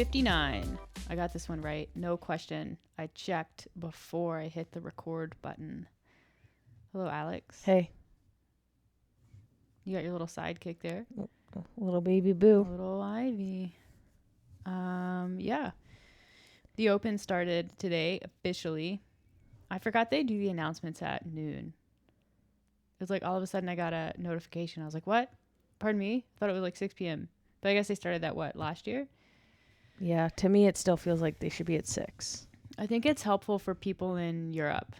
59. I got this one right. No question. I checked before I hit the record button. Hello, Alex. Hey. You got your little sidekick there. Little baby boo. Little Ivy. Yeah. The Open started today officially. I forgot they do the announcements at noon. It was like all of a sudden I got a notification. I was like, what? Pardon me? I thought it was like 6 p.m. But I guess they started that, last year? Yeah, to me it still feels like they should be at 6. I think it's helpful for people in Europe.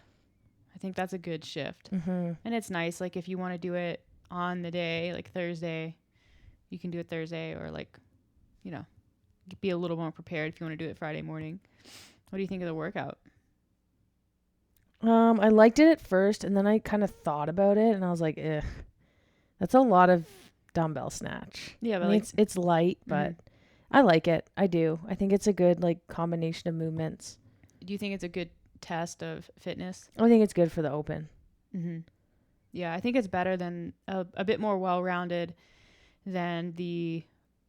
I think that's a good shift. Mm-hmm. And it's nice, like, if you want to do it on the day, like Thursday, you can do it Thursday, or, like, you know, be a little more prepared if you want to do it Friday morning. What do you think of the workout? I liked it at first, and then I kind of thought about it, and I was like, ugh, that's a lot of dumbbell snatch. Yeah, but I mean, it's light, but I like it. I do. I think it's a good, like, combination of movements. Do you think it's a good test of fitness? I think it's good for the Open. Mm-hmm. Yeah, I think it's better than a bit more well-rounded than the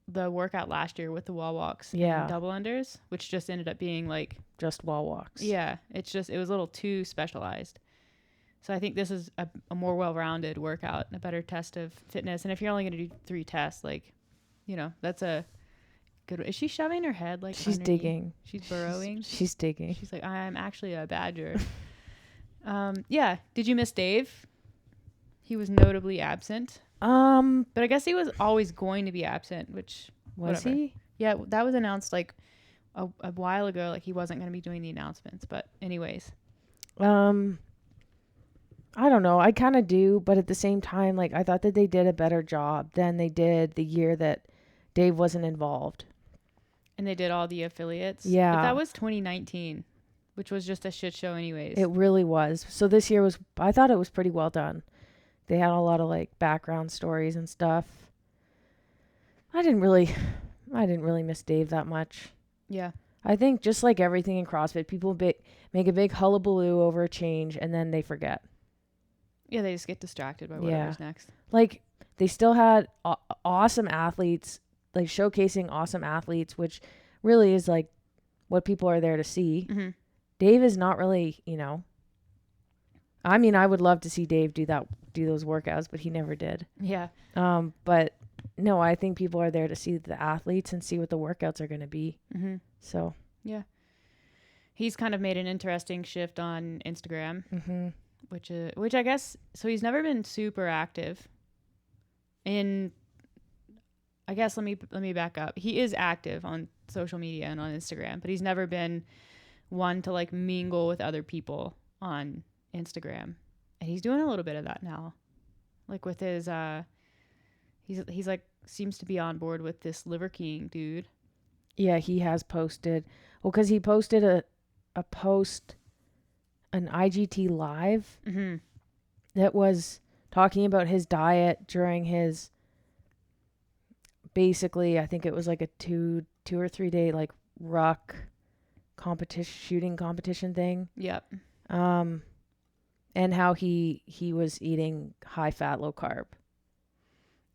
workout last year with the wall walks and double unders, which just ended up being like just wall walks. Yeah, it was a little too specialized. So I think this is a more well-rounded workout, a better test of fitness. And if you're only going to do 3 tests, like, you know, that's a good. Is she shoving her head like she's underneath? Digging? She's burrowing. She's digging. She's like, I'm actually a badger. Yeah. Did you miss Dave? He was notably absent. But I guess he was always going to be absent, which was whatever. he? Yeah, that was announced like a while ago. Like he wasn't going to be doing the announcements. But anyways, I don't know. I kind of do, but at the same time, like, I thought that they did a better job than they did the year that Dave wasn't involved. And they did all the affiliates. Yeah. But that was 2019, which was just a shit show anyways. It really was. So this year I thought it was pretty well done. They had a lot of, like, background stories and stuff. I didn't really miss Dave that much. Yeah. I think just like everything in CrossFit, people make a big hullabaloo over a change and then they forget. Yeah, they just get distracted by whatever's next. Like, they still had awesome athletes, like, showcasing awesome athletes, which really is, like, what people are there to see. Mm-hmm. Dave is not really, you know. I mean, I would love to see Dave do those workouts, but he never did. Yeah. But no, I think people are there to see the athletes and see what the workouts are going to be. Mm-hmm. So. Yeah. He's kind of made an interesting shift on Instagram. Mm-hmm. Which I guess, so he's never been super active I guess let me back up. He is active on social media and on Instagram, but he's never been one to, like, mingle with other people on Instagram. And he's doing a little bit of that now. Like with his he's like seems to be on board with this Liver King dude. Yeah, he has posted. Well, cuz he posted a post, an IGT live that was talking about his diet during his, basically, I think it was like a 2 or 3 day, like, ruck shooting competition thing. Yep. And how he was eating high fat, low carb.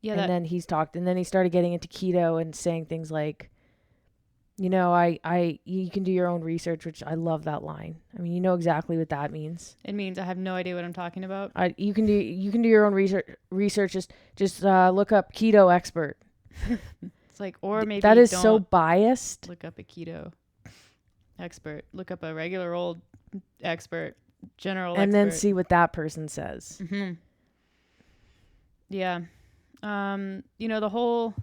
Yeah. And then he started getting into keto and saying things like, you know, you can do your own research, which I love that line. I mean, you know exactly what that means. It means I have no idea what I'm talking about. You can do your own research. Just look up keto expert. It's like, or maybe that is so biased. Look up a keto expert. Look up a regular old expert, general expert. And then see what that person says. Mm-hmm. Yeah. You know, the whole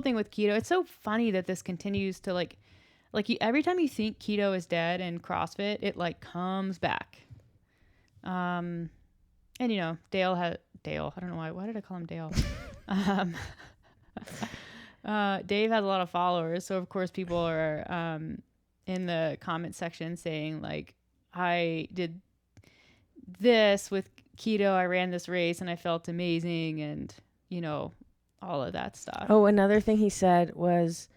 thing with keto, it's so funny that this continues to like every time you think keto is dead in CrossFit, it, like, comes back. And, you know, Dale, I don't know why did I call him Dale? Dave has a lot of followers, so of course people are in the comment section saying, like, I did this with keto, I ran this race and I felt amazing, and, you know, all of that stuff. Oh, another thing he said was,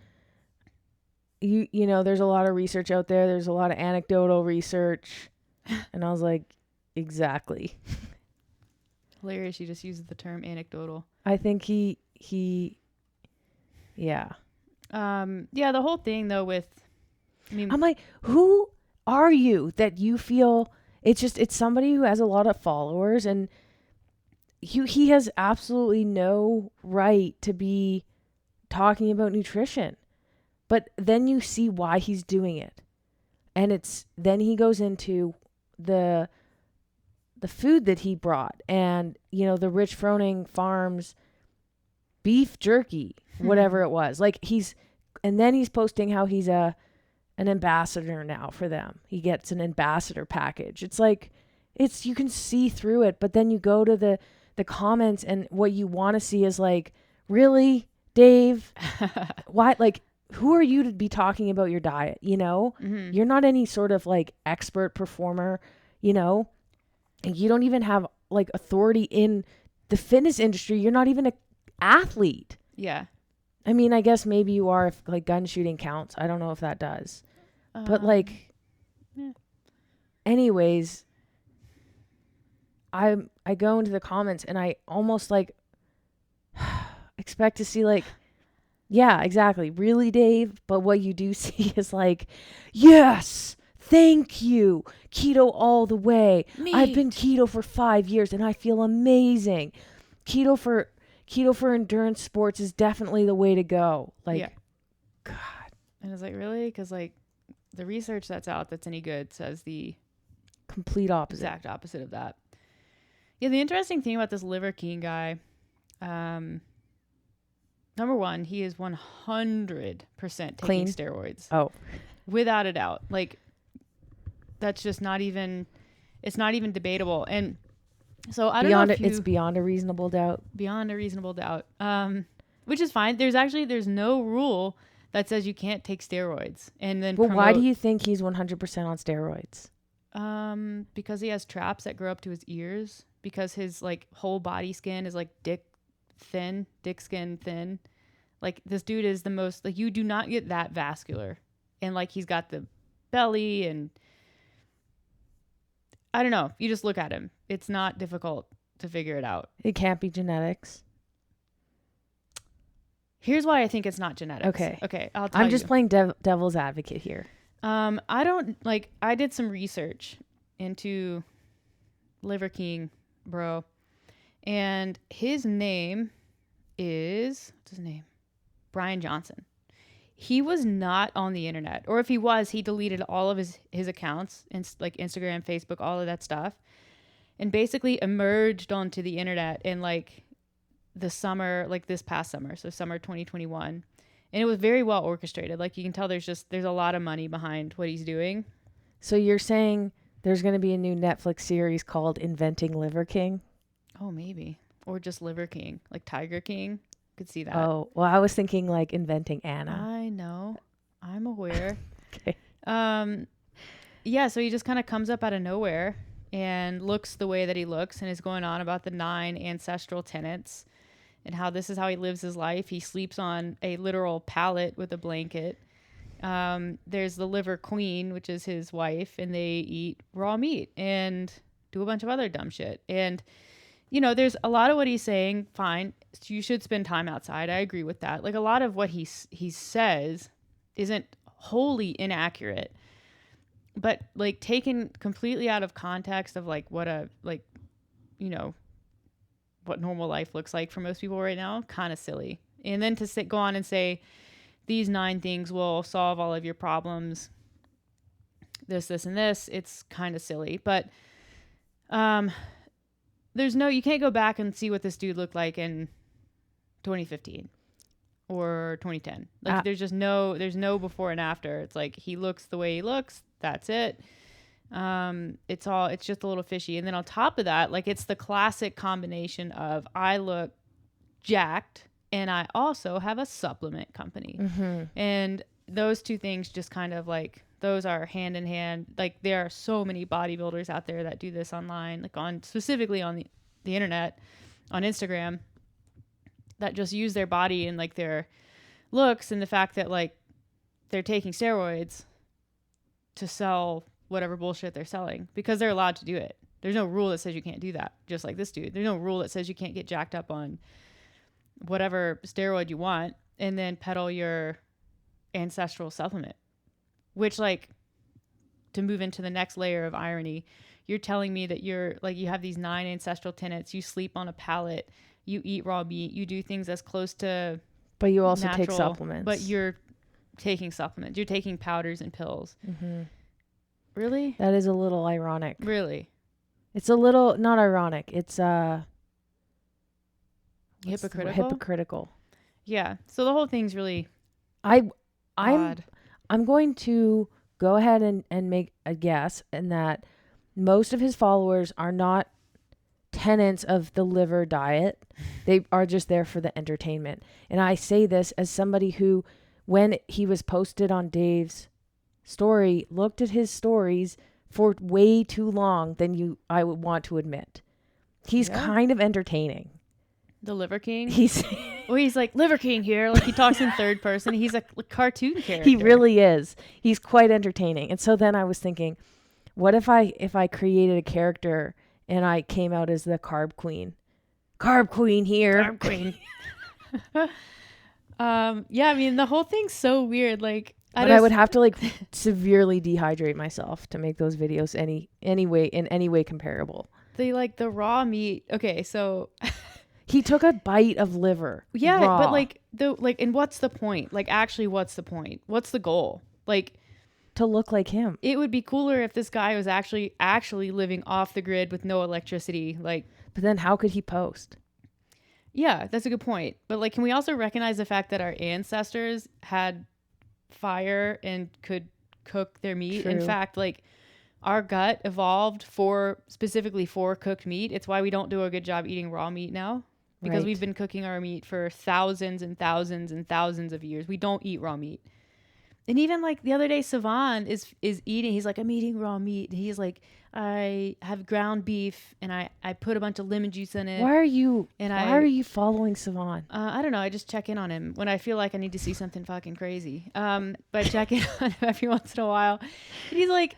you know, there's a lot of research out there. There's a lot of anecdotal research. And I was like, exactly. Hilarious. He just uses the term anecdotal. I think he yeah. Yeah, the whole thing though with, I mean, I'm like, who are you that you feel it's somebody who has a lot of followers, and he has absolutely no right to be talking about nutrition. But then you see why he's doing it. And then he goes into the food that he brought, and the Rich Froning Farms beef jerky, whatever it was. Like and then he's posting how he's an ambassador now for them. He gets an ambassador package. It's like you can see through it, but then you go to the comments, and what you want to see is like, really, Dave? Why? Like, who are you to be talking about your diet? Mm-hmm. You're not any sort of like expert performer, and you don't even have like authority in the fitness industry. You're not even an athlete. Yeah. I mean, I guess maybe you are if like gun shooting counts. I don't know if that does. But like, yeah. Anyways, I go into the comments, and I almost like expect to see like, yeah, exactly. Really, Dave? But what you do see is like, yes, thank you. Keto all the way. Me. I've been keto for 5 years and I feel amazing. Keto for endurance sports is definitely the way to go. Like, yeah. God. And it's like, really? Because like the research that's out that's any good says the complete opposite. Exact opposite of that. Yeah, the interesting thing about this Liver King guy, number one, he is 100% taking clean steroids. Oh, without a doubt. Like, that's just not even, it's not even debatable. And so I don't know if it's beyond a reasonable doubt. Beyond a reasonable doubt. Which is fine. There's no rule that says you can't take steroids. And then Well, why do you think he's 100% on steroids? Because he has traps that grow up to his ears, because his like whole body skin is like dick skin thin. Like, this dude is the most, like, you do not get that vascular. And like, he's got the belly, and I don't know. You just look at him. It's not difficult to figure it out. It can't be genetics. Here's why I think it's not genetics. Okay. I'm just playing devil's advocate here. I did some research into Liver King, bro. And his name is, what's his name? Brian Johnson. He was not on the internet. Or if he was, he deleted all of his accounts, like Instagram, Facebook, all of that stuff. And basically emerged onto the internet in like the summer, like this past summer. So summer 2021. And it was very well orchestrated. Like, you can tell there's a lot of money behind what he's doing. So you're saying there's going to be a new Netflix series called Inventing Liver King? Oh, maybe. Or just Liver King, like Tiger King. Could see that. Oh, well, I was thinking like Inventing Anna. I know. I'm aware. Okay. Yeah, so he just kind of comes up out of nowhere and looks the way that he looks, and is going on about the 9 ancestral tenets and how this is how he lives his life. He sleeps on a literal pallet with a blanket. There's the Liver Queen, which is his wife, and they eat raw meat and do a bunch of other dumb shit. And, there's a lot of what he's saying. Fine. You should spend time outside. I agree with that. Like, a lot of what he says isn't wholly inaccurate, but like taken completely out of context of like what what normal life looks like for most people right now, kind of silly. And then to go on and say these 9 things will solve all of your problems, this, and this, it's kind of silly. But you can't go back and see what this dude looked like in 2015 or 2010. Like, there's no before and after. It's like, he looks the way he looks. That's it. It's just a little fishy. And then on top of that, like, it's the classic combination of, I look jacked and I also have a supplement company. Mm-hmm. And those two things just kind of like, those are hand in hand. Like, there are so many bodybuilders out there that do this online, like specifically on the internet, on Instagram, that just use their body and like their looks and the fact that like they're taking steroids to sell whatever bullshit they're selling, because they're allowed to do it. There's no rule that says you can't do that. Just like this dude, there's no rule that says you can't get jacked up on whatever steroid you want and then peddle your ancestral supplement, which, like, to move into the next layer of irony, you're telling me that you're like, you have these 9 ancestral tenets, you sleep on a pallet, you eat raw meat, you do things as close to but you also natural, take supplements. but you're taking supplements, you're taking powders and pills. Mm-hmm. Really? That is a little ironic. Really? It's a little not ironic. It's hypocritical. Yeah. So the whole thing's really I'm odd. I'm going to go ahead and make a guess in that most of his followers are not tenants of the liver diet. They are just there for the entertainment. And I say this as somebody who, when he was posted on Dave's story, looked at his stories for way too long than I would want to admit. He's kind of entertaining. The Liver King? He's like, Liver King here. Like, he talks in third person. He's a cartoon character. He really is. He's quite entertaining. And so then I was thinking, what if I created a character and I came out as the Carb Queen? Carb Queen here. Carb Queen. Yeah, I mean, the whole thing's so weird. Like, I would have to like severely dehydrate myself to make those videos in any way comparable. They like the raw meat. Okay, so he took a bite of liver. Yeah, raw. but and what's the point? Like, actually, what's the point? What's the goal? Like, to look like him. It would be cooler if this guy was actually living off the grid with no electricity. Like, but then how could he post? Yeah, that's a good point. But like, can we also recognize the fact that our ancestors had fire and could cook their meat? True. In fact, like, our gut evolved specifically for cooked meat. It's why we don't do a good job eating raw meat now, because we've been cooking our meat for thousands and thousands and thousands of years. We don't eat raw meat. And even like the other day, Savan is eating. He's like, I'm eating raw meat. And he's like, I have ground beef and I put a bunch of lemon juice in it. Why are you following Savan? I don't know. I just check in on him when I feel like I need to see something fucking crazy. But I check in on him every once in a while. And he's like,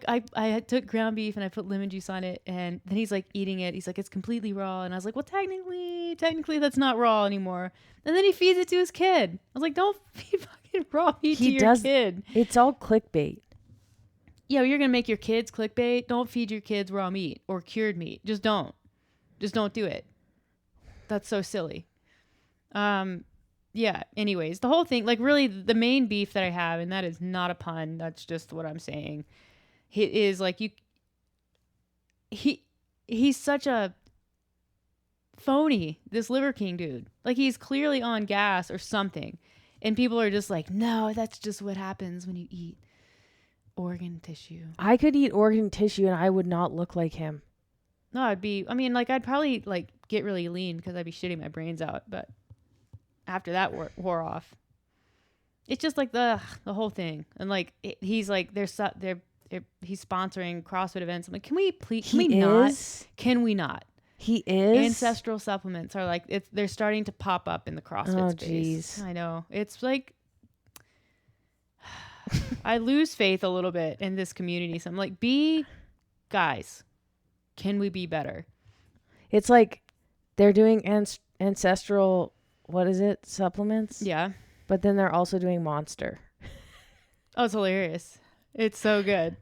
I took ground beef and I put lemon juice on it. And then he's like eating it. He's like, it's completely raw. And I was like, well, technically that's not raw anymore. And then he feeds it to his kid. I was like, don't feed fucking raw meat to your kid. It's all clickbait. Yeah, you're going to make your kids clickbait. Don't feed your kids raw meat or cured meat. Just don't do it. That's so silly. Yeah, anyways, the whole thing, like, really the main beef that I have, and that is not a pun, that's just what I'm saying. It is like he's such a phony, this Liver King dude. Like, he's clearly on gas or something. And people are just like, no, that's just what happens when you eat organ tissue. I could eat organ tissue and I would not look like him. No, I'd probably like get really lean because I'd be shitting my brains out. But after that wore off, it's just like the whole thing. And like, he's like, he's sponsoring CrossFit events. I'm like, can we not? He is. Ancestral supplements are like, they're starting to pop up in the CrossFit space. Geez. I know. It's like, I lose faith a little bit in this community. So I'm like, guys, can we be better? It's like they're doing ancestral, what is it? Supplements? Yeah. But then they're also doing Monster. Oh, it's hilarious. It's so good.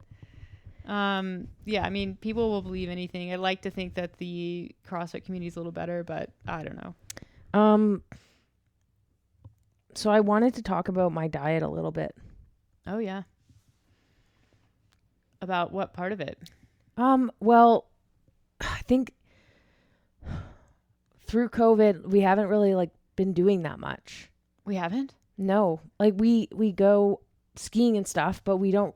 Yeah, I mean, people will believe anything. I like to think that the CrossFit community is a little better, but I don't know. So I wanted to talk about my diet a little bit. Oh yeah. About what part of it? Well, I think through COVID, we haven't really like been doing that much. We haven't? No. Like we go skiing and stuff, but we go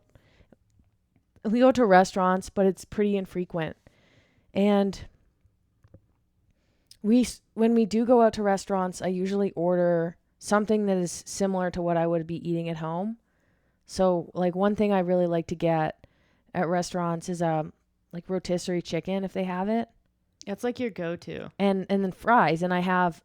to restaurants, but it's pretty infrequent. And when we do go out to restaurants, I usually order something that is similar to what I would be eating at home. So like one thing I really like to get at restaurants is like rotisserie chicken if they have it. It's like your go-to. And then fries. And I have,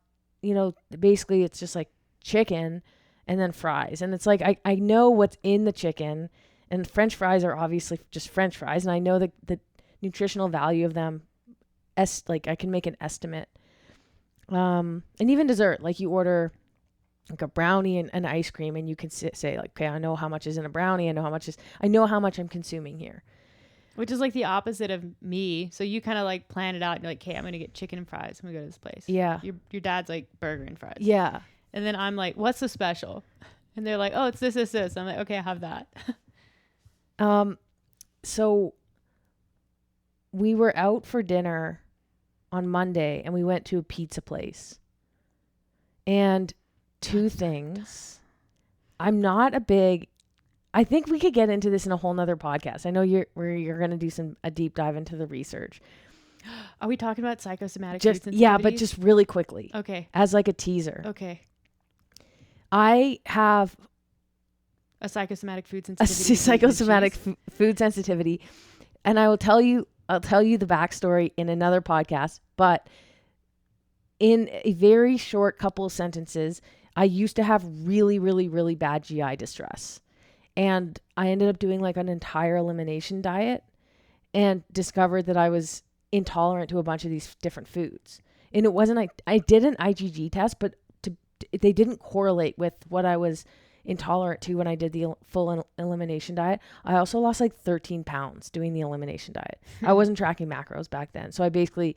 basically it's just like chicken and then fries. And it's like I know what's in the chicken, and French fries are obviously just French fries, and I know the nutritional value of them. Like I can make an estimate. And even dessert, like you order like a brownie and an ice cream, and you can say like, okay, I know how much is in a brownie. I know how much I'm consuming here. Which is like the opposite of me. So you kind of like plan it out and you're like, okay, I'm going to get chicken and fries. I'm going to go to this place. Yeah. Your dad's like burger and fries. Yeah. And then I'm like, what's the special? And they're like, oh, it's this. I'm like, okay, I'll have that. So we were out for dinner on Monday and we went to a pizza place. And two things. I'm not I think we could get into this in a whole nother podcast. I know you're going to do a deep dive into the research. Are we talking about psychosomatic food sensitivities? Yeah, but just really quickly. Okay. As like a teaser. Okay. I have a psychosomatic food sensitivity. A psychosomatic food sensitivity. And I'll tell you the backstory in another podcast, but in a very short couple of sentences, I used to have really, really, really bad GI distress. And I ended up doing like an entire elimination diet and discovered that I was intolerant to a bunch of these different foods. And it wasn't like I did an IgG test, but they didn't correlate with what I was intolerant to when I did the full elimination diet. I also lost like 13 pounds doing the elimination diet. I wasn't tracking macros back then. So I basically,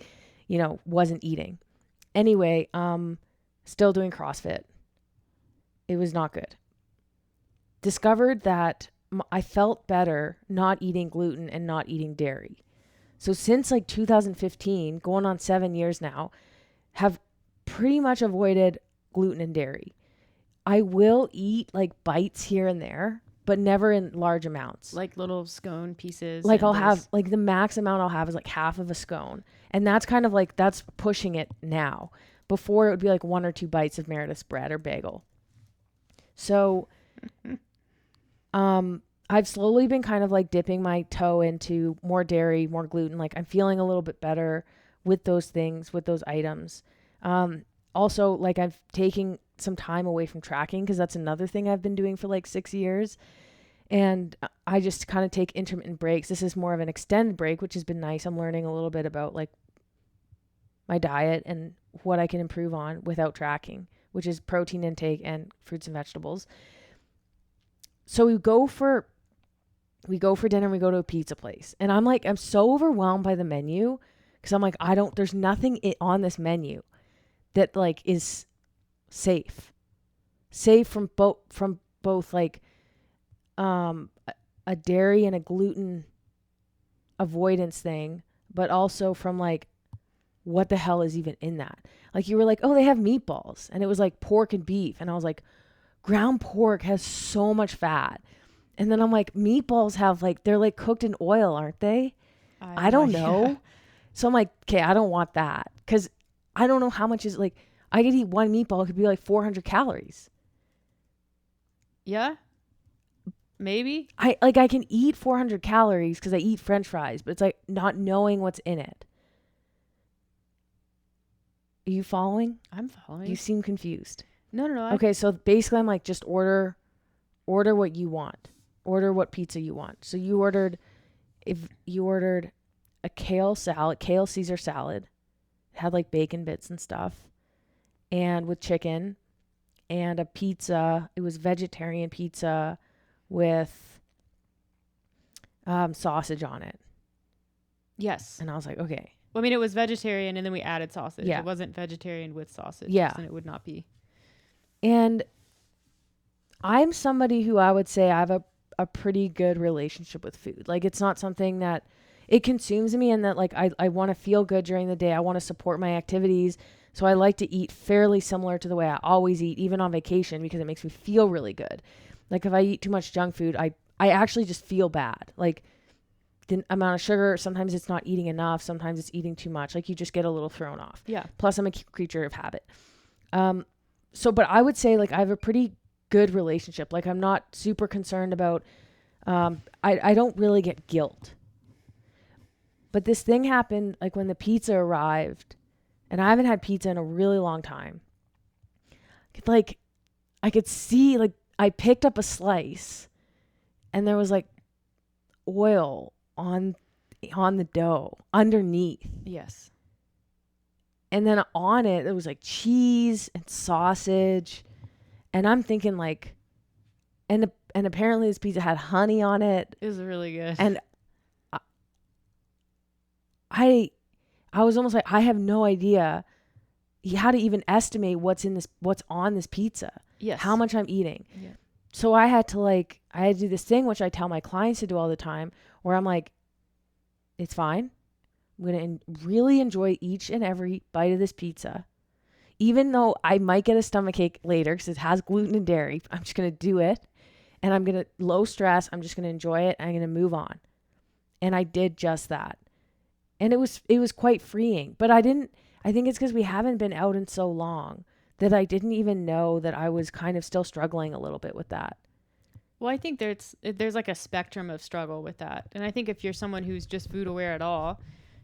wasn't eating. Anyway, still doing CrossFit. It was not good. Discovered that I felt better not eating gluten and not eating dairy. So since like 2015, going on 7 years now, have pretty much avoided gluten and dairy. I will eat like bites here and there, but never in large amounts. Like little scone pieces. Like I'll have like the max amount I'll have is like half of a scone. And that's kind of like, that's pushing it now. Before it would be like 1 or 2 bites of Meredith's bread or bagel. So, I've slowly been kind of like dipping my toe into more dairy, more gluten. Like I'm feeling a little bit better with those things, with those items. Also, like I'm taking some time away from tracking because that's another thing I've been doing for like 6 years. And I just kind of take intermittent breaks. This is more of an extended break, which has been nice. I'm learning a little bit about like my diet and what I can improve on without tracking, which is protein intake and fruits and vegetables. So we go for dinner, we go to a pizza place. And I'm so overwhelmed by the menu because I'm like, there's nothing on this menu that like is safe from both like a dairy and a gluten avoidance thing, but also from like what the hell is even in that? Like you were like, oh, they have meatballs, and it was like pork and beef, and I was like, ground pork has so much fat. And then I'm like, meatballs have like, they're like cooked in oil, aren't they? I don't know. Yeah. So I'm like, okay, I don't want that because I don't know how much is like, I could eat one meatball. It could be like 400 calories. Yeah. Maybe. I can eat 400 calories because I eat French fries, but it's like not knowing what's in it. Are you following? I'm following. You seem confused. No. Okay, so basically I'm like, just order what you want. Order what pizza you want. So you ordered a kale Caesar salad. It had like bacon bits and stuff. And with chicken. And a pizza. It was vegetarian pizza with sausage on it. Yes. And I was like, okay. Well, I mean, it was vegetarian and then we added sausage. Yeah. It wasn't vegetarian with sausage. Yeah. And it would not be. And I'm somebody who I would say I have a pretty good relationship with food. Like it's not something that it consumes me, and that like I want to feel good during the day. I want to support my activities. So I like to eat fairly similar to the way I always eat, even on vacation, because it makes me feel really good. Like if I eat too much junk food, I actually just feel bad. Like the amount of sugar, sometimes it's not eating enough. Sometimes it's eating too much. Like you just get a little thrown off. Yeah. Plus I'm a creature of habit. But I would say like I have a pretty good relationship. Like I'm not super concerned about, I don't really get guilt. But this thing happened like when the pizza arrived, and I haven't had pizza in a really long time. Like I could see, like I picked up a slice and there was like oil on the dough underneath. Yes. And then on it, there was like cheese and sausage. And I'm thinking like, and apparently this pizza had honey on it. It was really good. And I was almost like, I have no idea how to even estimate what's on this pizza. Yes. How much I'm eating. Yeah. So I had to do this thing, which I tell my clients to do all the time, where I'm like, it's fine. I'm going to really enjoy each and every bite of this pizza. Even though I might get a stomachache later because it has gluten and dairy, I'm just going to do it. And I'm going to, low stress, I'm just going to enjoy it. I'm going to move on. And I did just that. And it was quite freeing. But I think it's because we haven't been out in so long that I didn't even know that I was kind of still struggling a little bit with that. Well, I think there's like a spectrum of struggle with that. And I think if you're someone who's just food aware at all,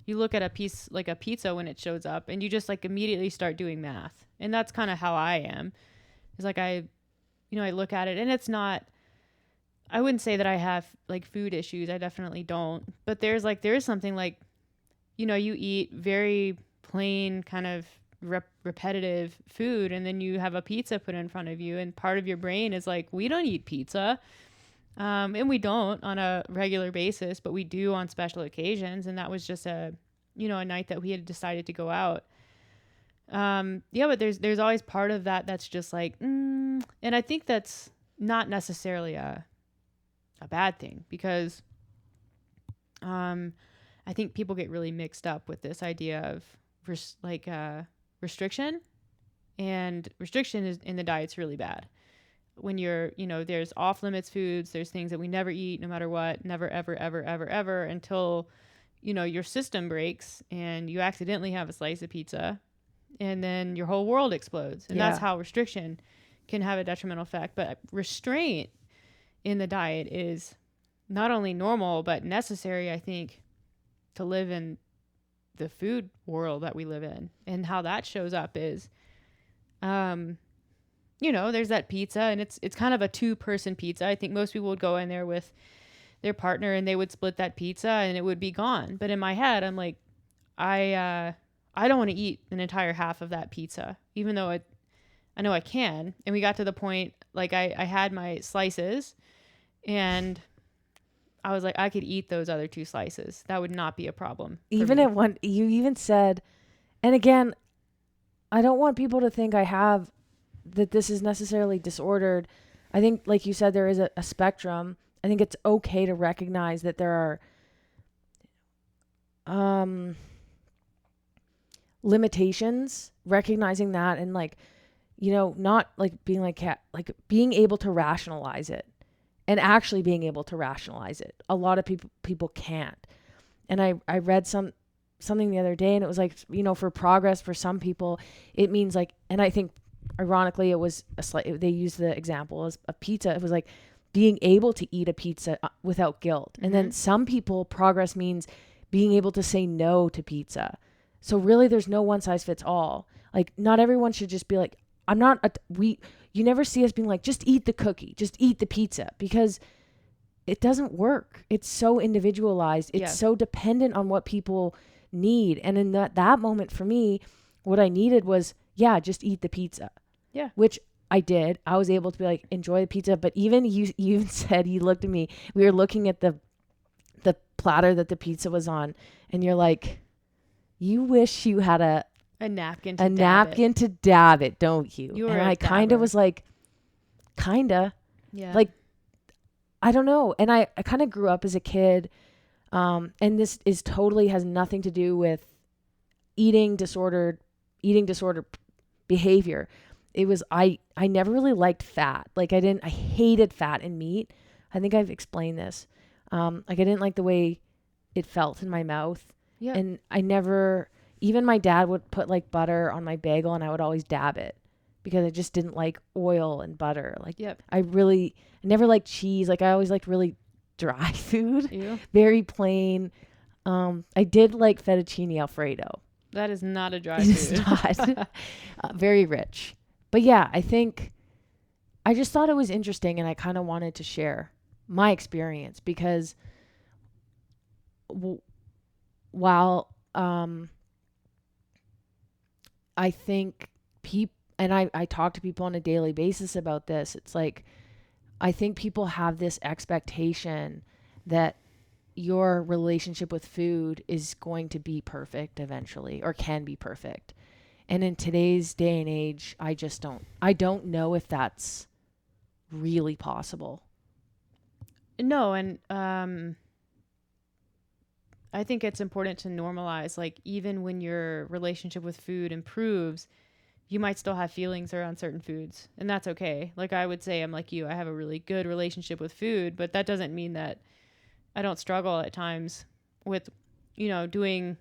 you look at a piece like a pizza when it shows up and you just like immediately start doing math. And that's kind of how I am. It's like I look at it and it's not, I wouldn't say that I have like food issues. I definitely don't. But there is something like, you eat very plain kind of repetitive food and then you have a pizza put in front of you and part of your brain is like, we don't eat pizza. And we don't on a regular basis, but we do on special occasions. And that was just a night that we had decided to go out. But there's always part of that that's just like, and I think that's not necessarily a bad thing because, I think people get really mixed up with this idea of restriction, and restriction is in the diet's really bad. When you're, there's off limits foods, there's things that we never eat no matter what, never, ever, ever, ever, ever until, your system breaks and you accidentally have a slice of pizza and then your whole world explodes. And that's how restriction can have a detrimental effect. But restraint in the diet is not only normal, but necessary, I think, to live in the food world that we live in. And how that shows up is, there's that pizza and it's kind of a 2-person pizza. I think most people would go in there with their partner and they would split that pizza and it would be gone. But in my head, I'm like, I don't want to eat an entire half of that pizza, even though I know I can. And we got to the point, like I had my slices and I was like, I could eat those other 2 slices. That would not be a problem. Even at one, you even said, and again, I don't want people to think that this is necessarily disordered. I think, like you said, there is a spectrum. I think it's okay to recognize that there are limitations, recognizing that, and not like being like being able to rationalize it. And actually being able to rationalize it. A lot of people can't. And I read something the other day and it was like, for progress for some people, it means like, and I think ironically it was they used the example as a pizza. It was like being able to eat a pizza without guilt. Mm-hmm. And then some people, progress means being able to say no to pizza. So really there's no one size fits all. Like not everyone should just be like, you never see us being like, just eat the cookie, just eat the pizza, because it doesn't work. It's so individualized. It's so dependent on what people need. And in that moment for me, what I needed was, just eat the pizza. Yeah. Which I did. I was able to be like, enjoy the pizza. But even you even said, you looked at me, we were looking at the platter that the pizza was on. And you're like, you wish you had a napkin to dab it, don't you? And I kind of was like, yeah, like, I don't know. And I kind of grew up as a kid, and this is totally has nothing to do with eating disorder behavior. It was I never really liked fat. Like I hated fat and meat. I think I've explained this. Like I didn't like the way it felt in my mouth. Yeah. And I never. Even my dad would put like butter on my bagel and I would always dab it because I just didn't like oil and butter. Like I never liked cheese. Like I always liked really dry food. Ew. Very plain. I did like fettuccine Alfredo. That is not a dry food. It's not. Very rich. But yeah, I think I just thought it was interesting and I kind of wanted to share my experience because while I think and I talk to people on a daily basis about this. It's like, I think people have this expectation that your relationship with food is going to be perfect eventually, or can be perfect. And in today's day and age, I don't know if that's really possible. No. And, I think it's important to normalize, like, even when your relationship with food improves, you might still have feelings around certain foods, and that's okay. Like, I would say I'm like you, I have a really good relationship with food, but that doesn't mean that I don't struggle at times with, doing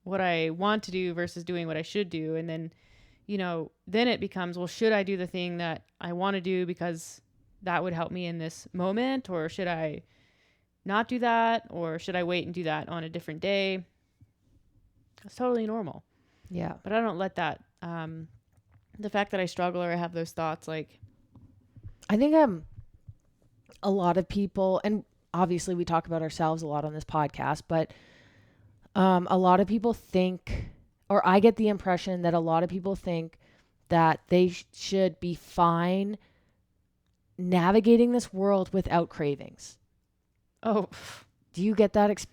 what I want to do versus doing what I should do. And then, then it becomes, well, should I do the thing that I want to do because that would help me in this moment? Or should I not do that? Or should I wait and do that on a different day? It's totally normal. Yeah. But I don't let that, the fact that I struggle or I have those thoughts, like, I think a lot of people, and obviously we talk about ourselves a lot on this podcast, but a lot of people think, or I get the impression that a lot of people think that they should be fine navigating this world without cravings. oh, Do you get that?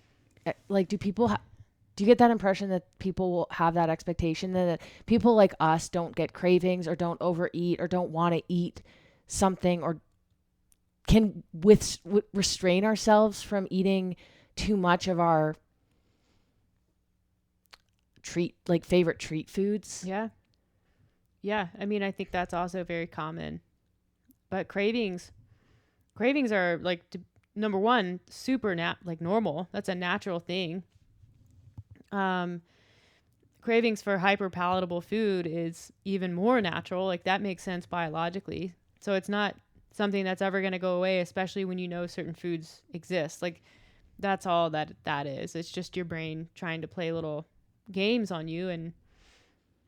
Like, do you get that impression that people will have that expectation that people like us don't get cravings or don't overeat or don't want to eat something, or can restrain ourselves from eating too much of our favorite treat foods? yeah. Yeah. I mean, I think that's also very common. But cravings are like, number one, super normal. That's a natural thing. Cravings for hyper palatable food is even more natural. Like, that makes sense biologically. So it's not something that's ever going to go away, especially when certain foods exist. Like, that's all that is. It's just your brain trying to play little games on you. And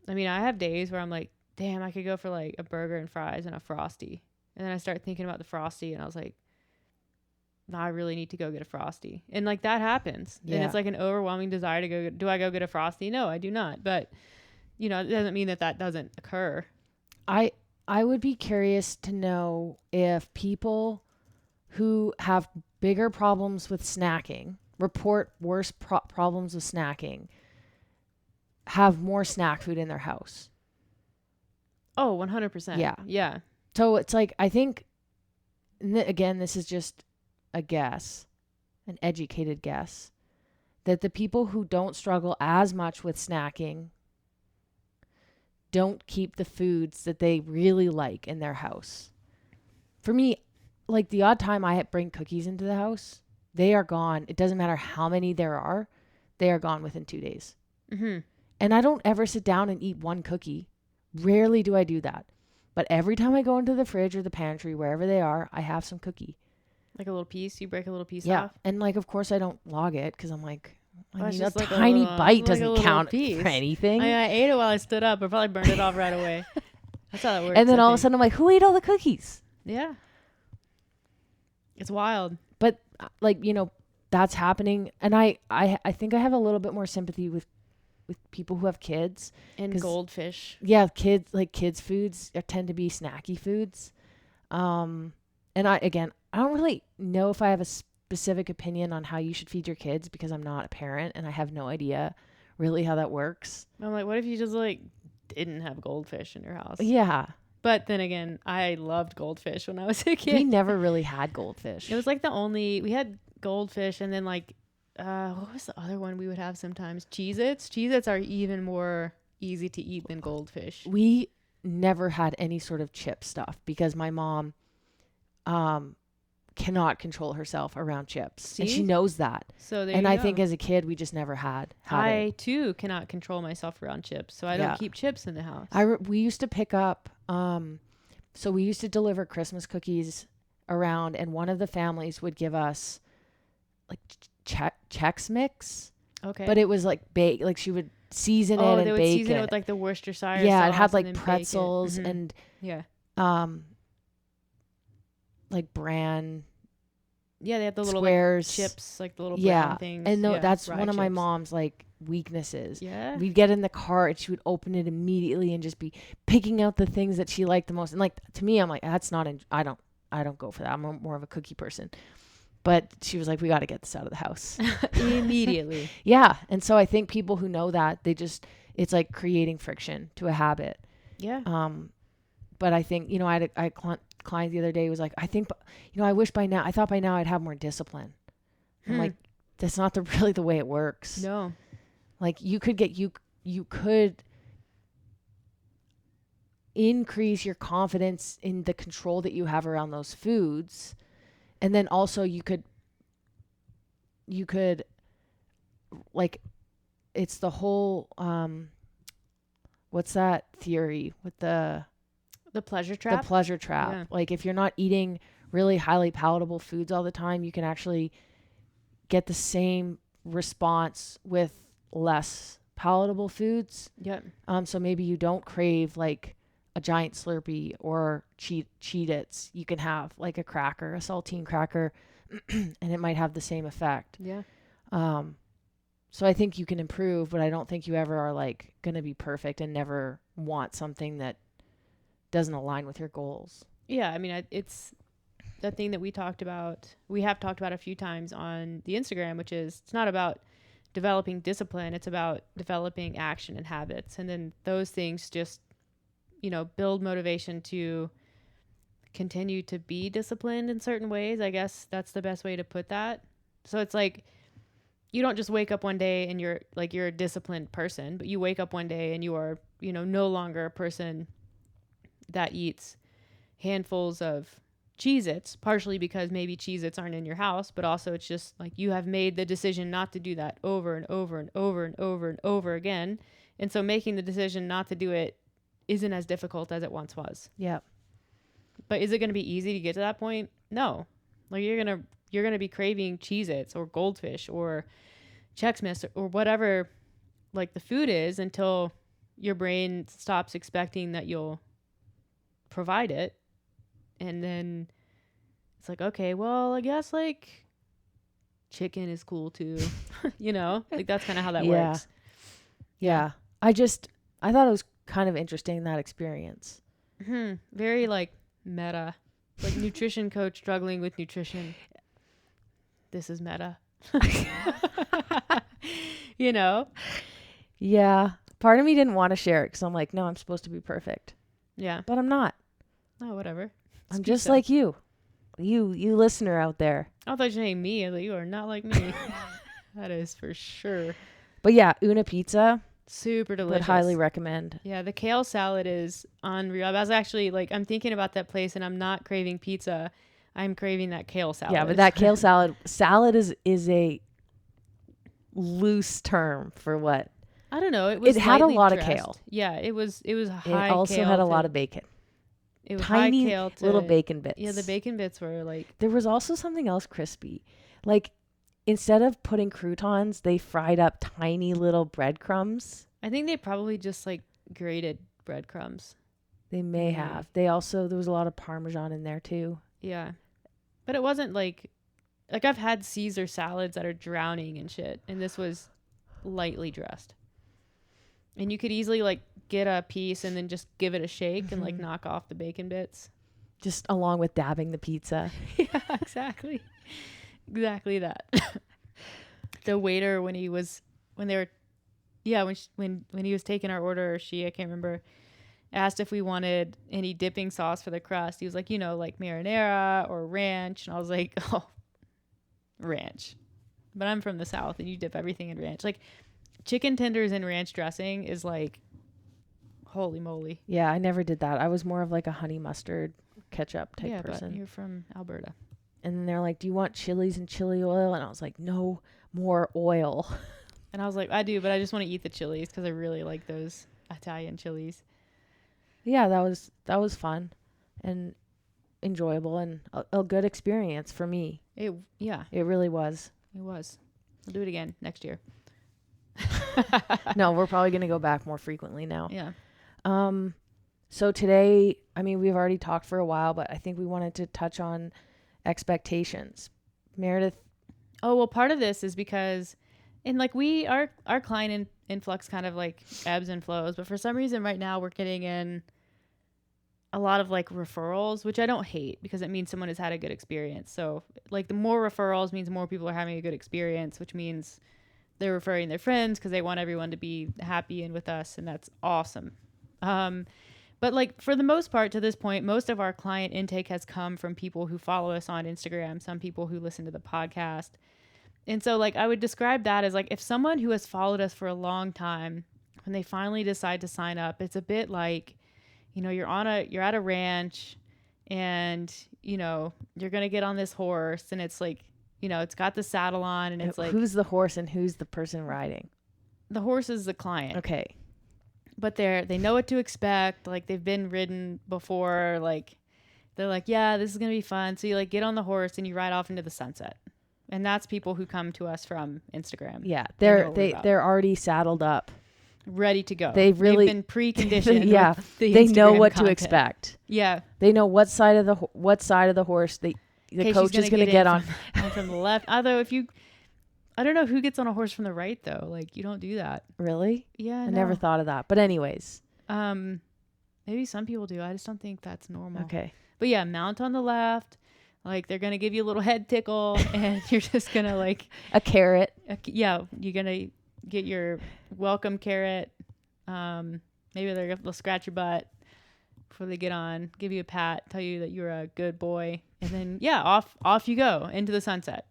I mean, I have days where I'm like, damn, I could go for like a burger and fries and a Frosty. And then I start thinking about the Frosty and I was like, no, I really need to go get a Frosty. And like, that happens. Yeah. And it's like an overwhelming desire to do I go get a Frosty? No, I do not. But, it doesn't mean that doesn't occur. I would be curious to know if people who have bigger problems with snacking report worse problems with snacking have more snack food in their house. Oh, 100%. Yeah. Yeah. So it's like, I think, again, this is just a guess, an educated guess, that the people who don't struggle as much with snacking don't keep the foods that they really like in their house. For me, like, the odd time I bring cookies into the house, they are gone. It doesn't matter how many there are. They are gone within 2 days. Mm-hmm. And I don't ever sit down and eat one cookie. Rarely do I do that. But every time I go into the fridge or the pantry, wherever they are, I have some cookie. Like a little piece? You break a little piece off? Yeah. And like, of course I don't log it because I'm like, I mean, a like tiny bite like doesn't count for anything. I ate it while I stood up. I probably burned it off right away. That's how that works. And then all of a sudden I'm like, who ate all the cookies? Yeah. It's wild. But like, that's happening. And I think I have a little bit more sympathy with people who have kids. And goldfish. Yeah, kids foods tend to be snacky foods. And I don't really know if I have a specific opinion on how you should feed your kids because I'm not a parent and I have no idea really how that works. I'm like, what if you just like didn't have goldfish in your house? Yeah. But then again, I loved goldfish when I was a kid. We never really had goldfish. It was like we had goldfish and then like, what was the other one we would have sometimes? Cheez-Its. Cheez-Its are even more easy to eat than goldfish. We never had any sort of chip stuff because my mom cannot control herself around chips. See? And she knows that. So there and you I go. think as a kid, we just never had I it. too cannot control myself around chips. So I don't keep chips in the house. We used to pick up, so we used to deliver Christmas cookies around and one of the families would give us like Chex Mix. Okay. But it was like baked, like she would season it and bake it. Oh, they would season it with like the Worcestershire sauce. Yeah, it had like pretzels and yeah. Like bran Yeah, they have the little squares, like, chips, like the little brown things. And no, yeah, that's rye one of my chips. mom's like weaknesses. Yeah. We'd get in the car and she would open it immediately and just be picking out the things that she liked the most. And like to me, I'm like, that's not. I don't go for that. I'm more of a cookie person. But she was like, we got to get this out of the house Immediately. Yeah, and so I think people who know that it's like creating friction to a habit. Yeah. But I think I had a client the other day who was like, I think I thought by now I'd have more discipline. I'm like, that's not really the way it works. No. Like you could increase your confidence in the control that you have around those foods, and then also you could like, it's the whole what's that theory with the pleasure trap? The pleasure trap. Yeah. Like if you're not eating really highly palatable foods all the time, you can actually get the same response with less palatable foods. Yep. So maybe you don't crave like a giant Slurpee or Cheez-Its. You can have like a cracker, a saltine cracker, and it might have the same effect. Yeah. So I think you can improve, but I don't think you ever are like going to be perfect and never want something that doesn't align with your goals. Yeah. I mean, it's the thing that we have talked about a few times on the Instagram, which is it's not about developing discipline. It's about developing action and habits. And then those things just, build motivation to continue to be disciplined in certain ways. I guess that's the best way to put that. So it's like, you don't just wake up one day and you're a disciplined person, but you wake up one day and you are, no longer a person that eats handfuls of Cheez-Its, partially because maybe Cheez-Its aren't in your house, but also it's just like you have made the decision not to do that over and over and over and over and over again. And so making the decision not to do it isn't as difficult as it once was. Yeah. But is it going to be easy to get to that point? No. Like you're going to be craving Cheez-Its or Goldfish or Chex Mix or whatever like the food is until your brain stops expecting that you'll provide it. And then it's like, okay, well, I guess like chicken is cool too. Like that's kind of how that works. Yeah. I thought it was kind of interesting, that experience. Very like meta, like nutrition coach struggling with nutrition. This is meta. Yeah. Part of me didn't want to share it because I'm like, no, I'm supposed to be perfect. Yeah. But I'm not. Oh, whatever. I'm just like you listener out there. I thought you were saying me. Like, you are not like me. That is for sure. But yeah, Una Pizza. Super delicious. Would highly recommend. Yeah, the kale salad is unreal. I was actually I'm thinking about that place and I'm not craving pizza. I'm craving that kale salad. Yeah, but that kale salad is a loose term for what? I don't know. It had a lot of kale. Yeah, it was high. It also had a lot of bacon. It was tiny high kale little bacon bits. Yeah, the bacon bits were like. There was also something else crispy. Like instead of putting croutons, they fried up tiny little breadcrumbs. I think they probably just like grated breadcrumbs. They may have. There was a lot of Parmesan in there too. Yeah. But it wasn't like I've had Caesar salads that are drowning in shit, and this was lightly dressed. And you could easily like get a piece and then just give it a shake and like knock off the bacon bits. Just along with dabbing the pizza. Yeah, exactly. Exactly that. The waiter when he was taking our order, I can't remember, asked if we wanted any dipping sauce for the crust. He was like, like marinara or ranch. And I was like, oh, ranch. But I'm from the South and you dip everything in ranch. Like chicken tenders and ranch dressing is like, holy moly. Yeah, I never did that. I was more of like a honey mustard ketchup type person. But you're from Alberta. And then they're like, do you want chilies and chili oil? And I was like, no more oil. And I was like, I do, but I just want to eat the chilies because I really like those Italian chilies. Yeah, that was fun and enjoyable and a good experience for me. It really was. It was. We'll do it again next year. No, we're probably going to go back more frequently now. Yeah. So today, we've already talked for a while, but I think we wanted to touch on expectations Meredith. Oh, well, part of this is because, and like our client influx kind of like ebbs and flows, but for some reason right now we're getting in a lot of like referrals, which I don't hate because it means someone has had a good experience. So like the more referrals means more people are having a good experience, which means they're referring their friends because they want everyone to be happy and with us, and that's awesome. But like for the most part to this point, most of our client intake has come from people who follow us on Instagram, some people who listen to the podcast. And so like I would describe that as like if someone who has followed us for a long time, when they finally decide to sign up, it's a bit like, you're at a ranch and, you're going to get on this horse and it's like, it's got the saddle on and it's like, who's the horse and who's the person riding? The horse is the client. Okay. But they know what to expect. Like they've been ridden before. Like they're like, yeah, this is going to be fun. So you like get on the horse and you ride off into the sunset. And that's people who come to us from Instagram. Yeah. They're already saddled up. Ready to go. They've been preconditioned. Yeah. They know what to expect. Yeah. They know what side of the horse the coach is going to get on. From the left. Although I don't know who gets on a horse from the right though. Like you don't do that. Really? Yeah. I never thought of that. But anyways. Maybe some people do. I just don't think that's normal. Okay. But yeah, mount on the left. Like they're going to give you a little head tickle and you're just going to like a carrot. You're going to get your welcome carrot. Maybe they'll scratch your butt before they get on, give you a pat, tell you that you're a good boy. And then, yeah, off you go into the sunset.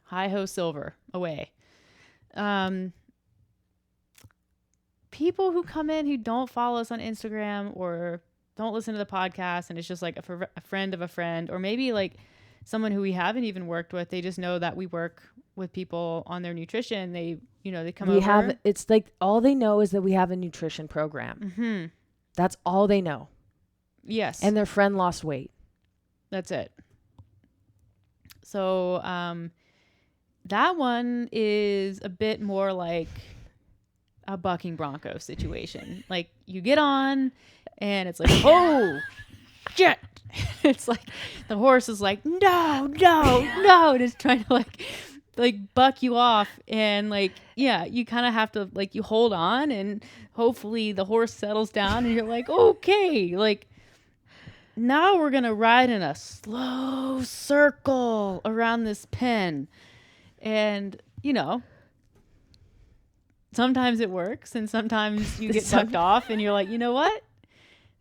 Hi-ho silver, away. People who come in who don't follow us on Instagram or don't listen to the podcast and it's just like a friend of a friend, or maybe like someone who we haven't even worked with, they just know that we work with people on their nutrition. They come over. It's like all they know is that we have a nutrition program. Mm-hmm. That's all they know. Yes. And their friend lost weight. That's it. So, that one is a bit more like a bucking Broncos situation. Like you get on and it's like, oh, shit. It's like the horse is like, no, and it's trying to like buck you off. And like, yeah, you kind of have to like, you hold on and hopefully the horse settles down and you're like, okay, like now we're going to ride in a slow circle around this pen. And, sometimes it works and sometimes you get sucked off and you're like, you know what?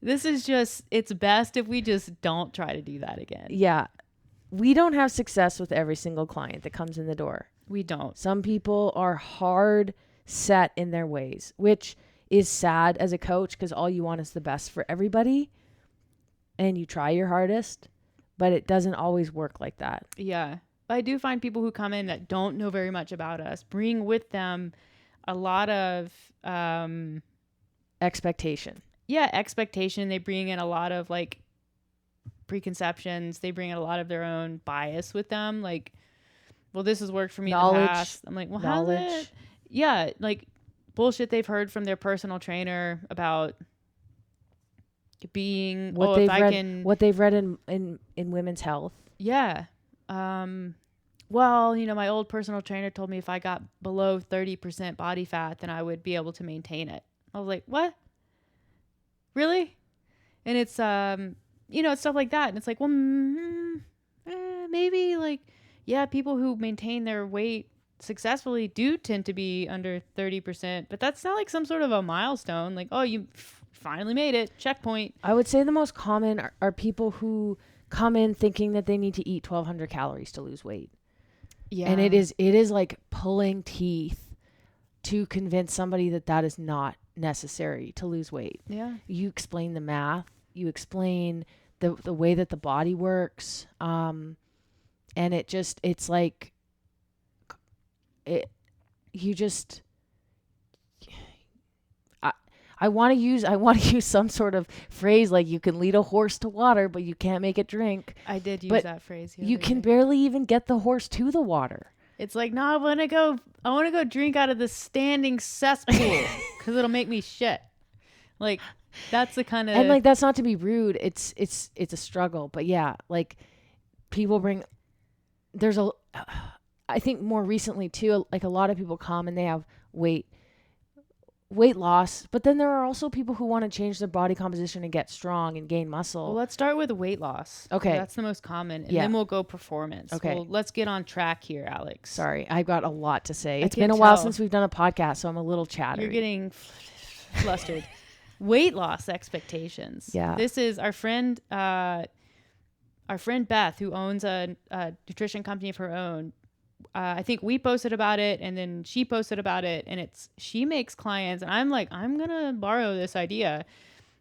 This is just, it's best if we just don't try to do that again. Yeah. We don't have success with every single client that comes in the door. We don't. Some people are hard set in their ways, which is sad as a coach because all you want is the best for everybody and you try your hardest, but it doesn't always work like that. Yeah. But I do find people who come in that don't know very much about us bring with them a lot of expectation. Yeah, expectation. They bring in a lot of like preconceptions. They bring in a lot of their own bias with them. Like, well, this has worked for me in the past. I'm like, well, has it? Yeah, like bullshit they've heard from their personal trainer about being what they've read in women's health. Yeah. Well, my old personal trainer told me if I got below 30% body fat, then I would be able to maintain it. I was like, what? Really? And it's, it's stuff like that. And it's like, well, maybe like, yeah, people who maintain their weight successfully do tend to be under 30%, but that's not like some sort of a milestone. Like, oh, you finally made it. Checkpoint. I would say the most common are people who come in thinking that they need to eat 1,200 calories to lose weight. Yeah. And it is like pulling teeth to convince somebody that is not necessary to lose weight. Yeah. You explain the math, you explain the way that the body works. And it's like I want to use some sort of phrase like you can lead a horse to water, but you can't make it drink. I did use that phrase. You can barely even get the horse to the water. It's like, no, I want to go drink out of the standing cesspool because it'll make me shit. Like, that's the kind of, and like, that's not to be rude. It's a struggle, but yeah, like people bring there's I think more recently too, like a lot of people come and they have weight loss, but then there are also people who want to change their body composition and get strong and gain muscle. Well, let's start with weight loss. Okay. That's the most common. And then we'll go performance. Okay. Well, let's get on track here, Alex. Sorry, I've got a lot to say. It's been a while since we've done a podcast, so I'm a little chattery. You're getting flustered. Weight loss expectations. Yeah. This is our friend Beth, who owns a nutrition company of her own. I think we posted about it, and then she posted about it, and she makes clients, and I'm like, I'm gonna borrow this idea.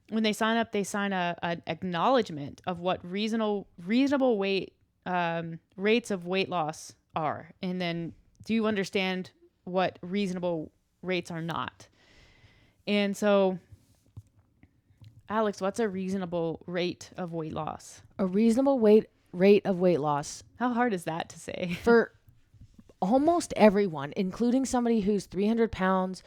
When they sign up, they sign an acknowledgement of what reasonable weight rates of weight loss are, and then do you understand what reasonable rates are not? And so, Alex, what's a reasonable rate of weight loss? A reasonable rate of weight loss. How hard is that to say? For almost everyone, including somebody who's 300 pounds,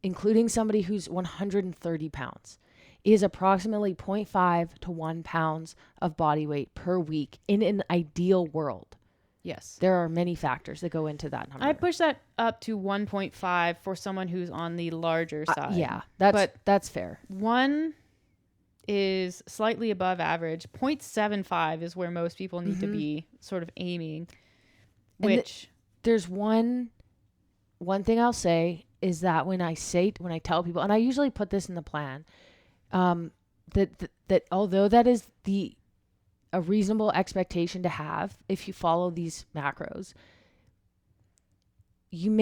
including somebody who's 130 pounds, is approximately 0.5 to 1 pounds of body weight per week in an ideal world. Yes. There are many factors that go into that number. I push that up to 1.5 for someone who's on the larger side. Yeah, that's fair. 1 is slightly above average. 0.75 is where most people need to be sort of aiming, which... There's one thing I'll say is that when I tell people, and I usually put this in the plan, that although that is a reasonable expectation to have if you follow these macros, you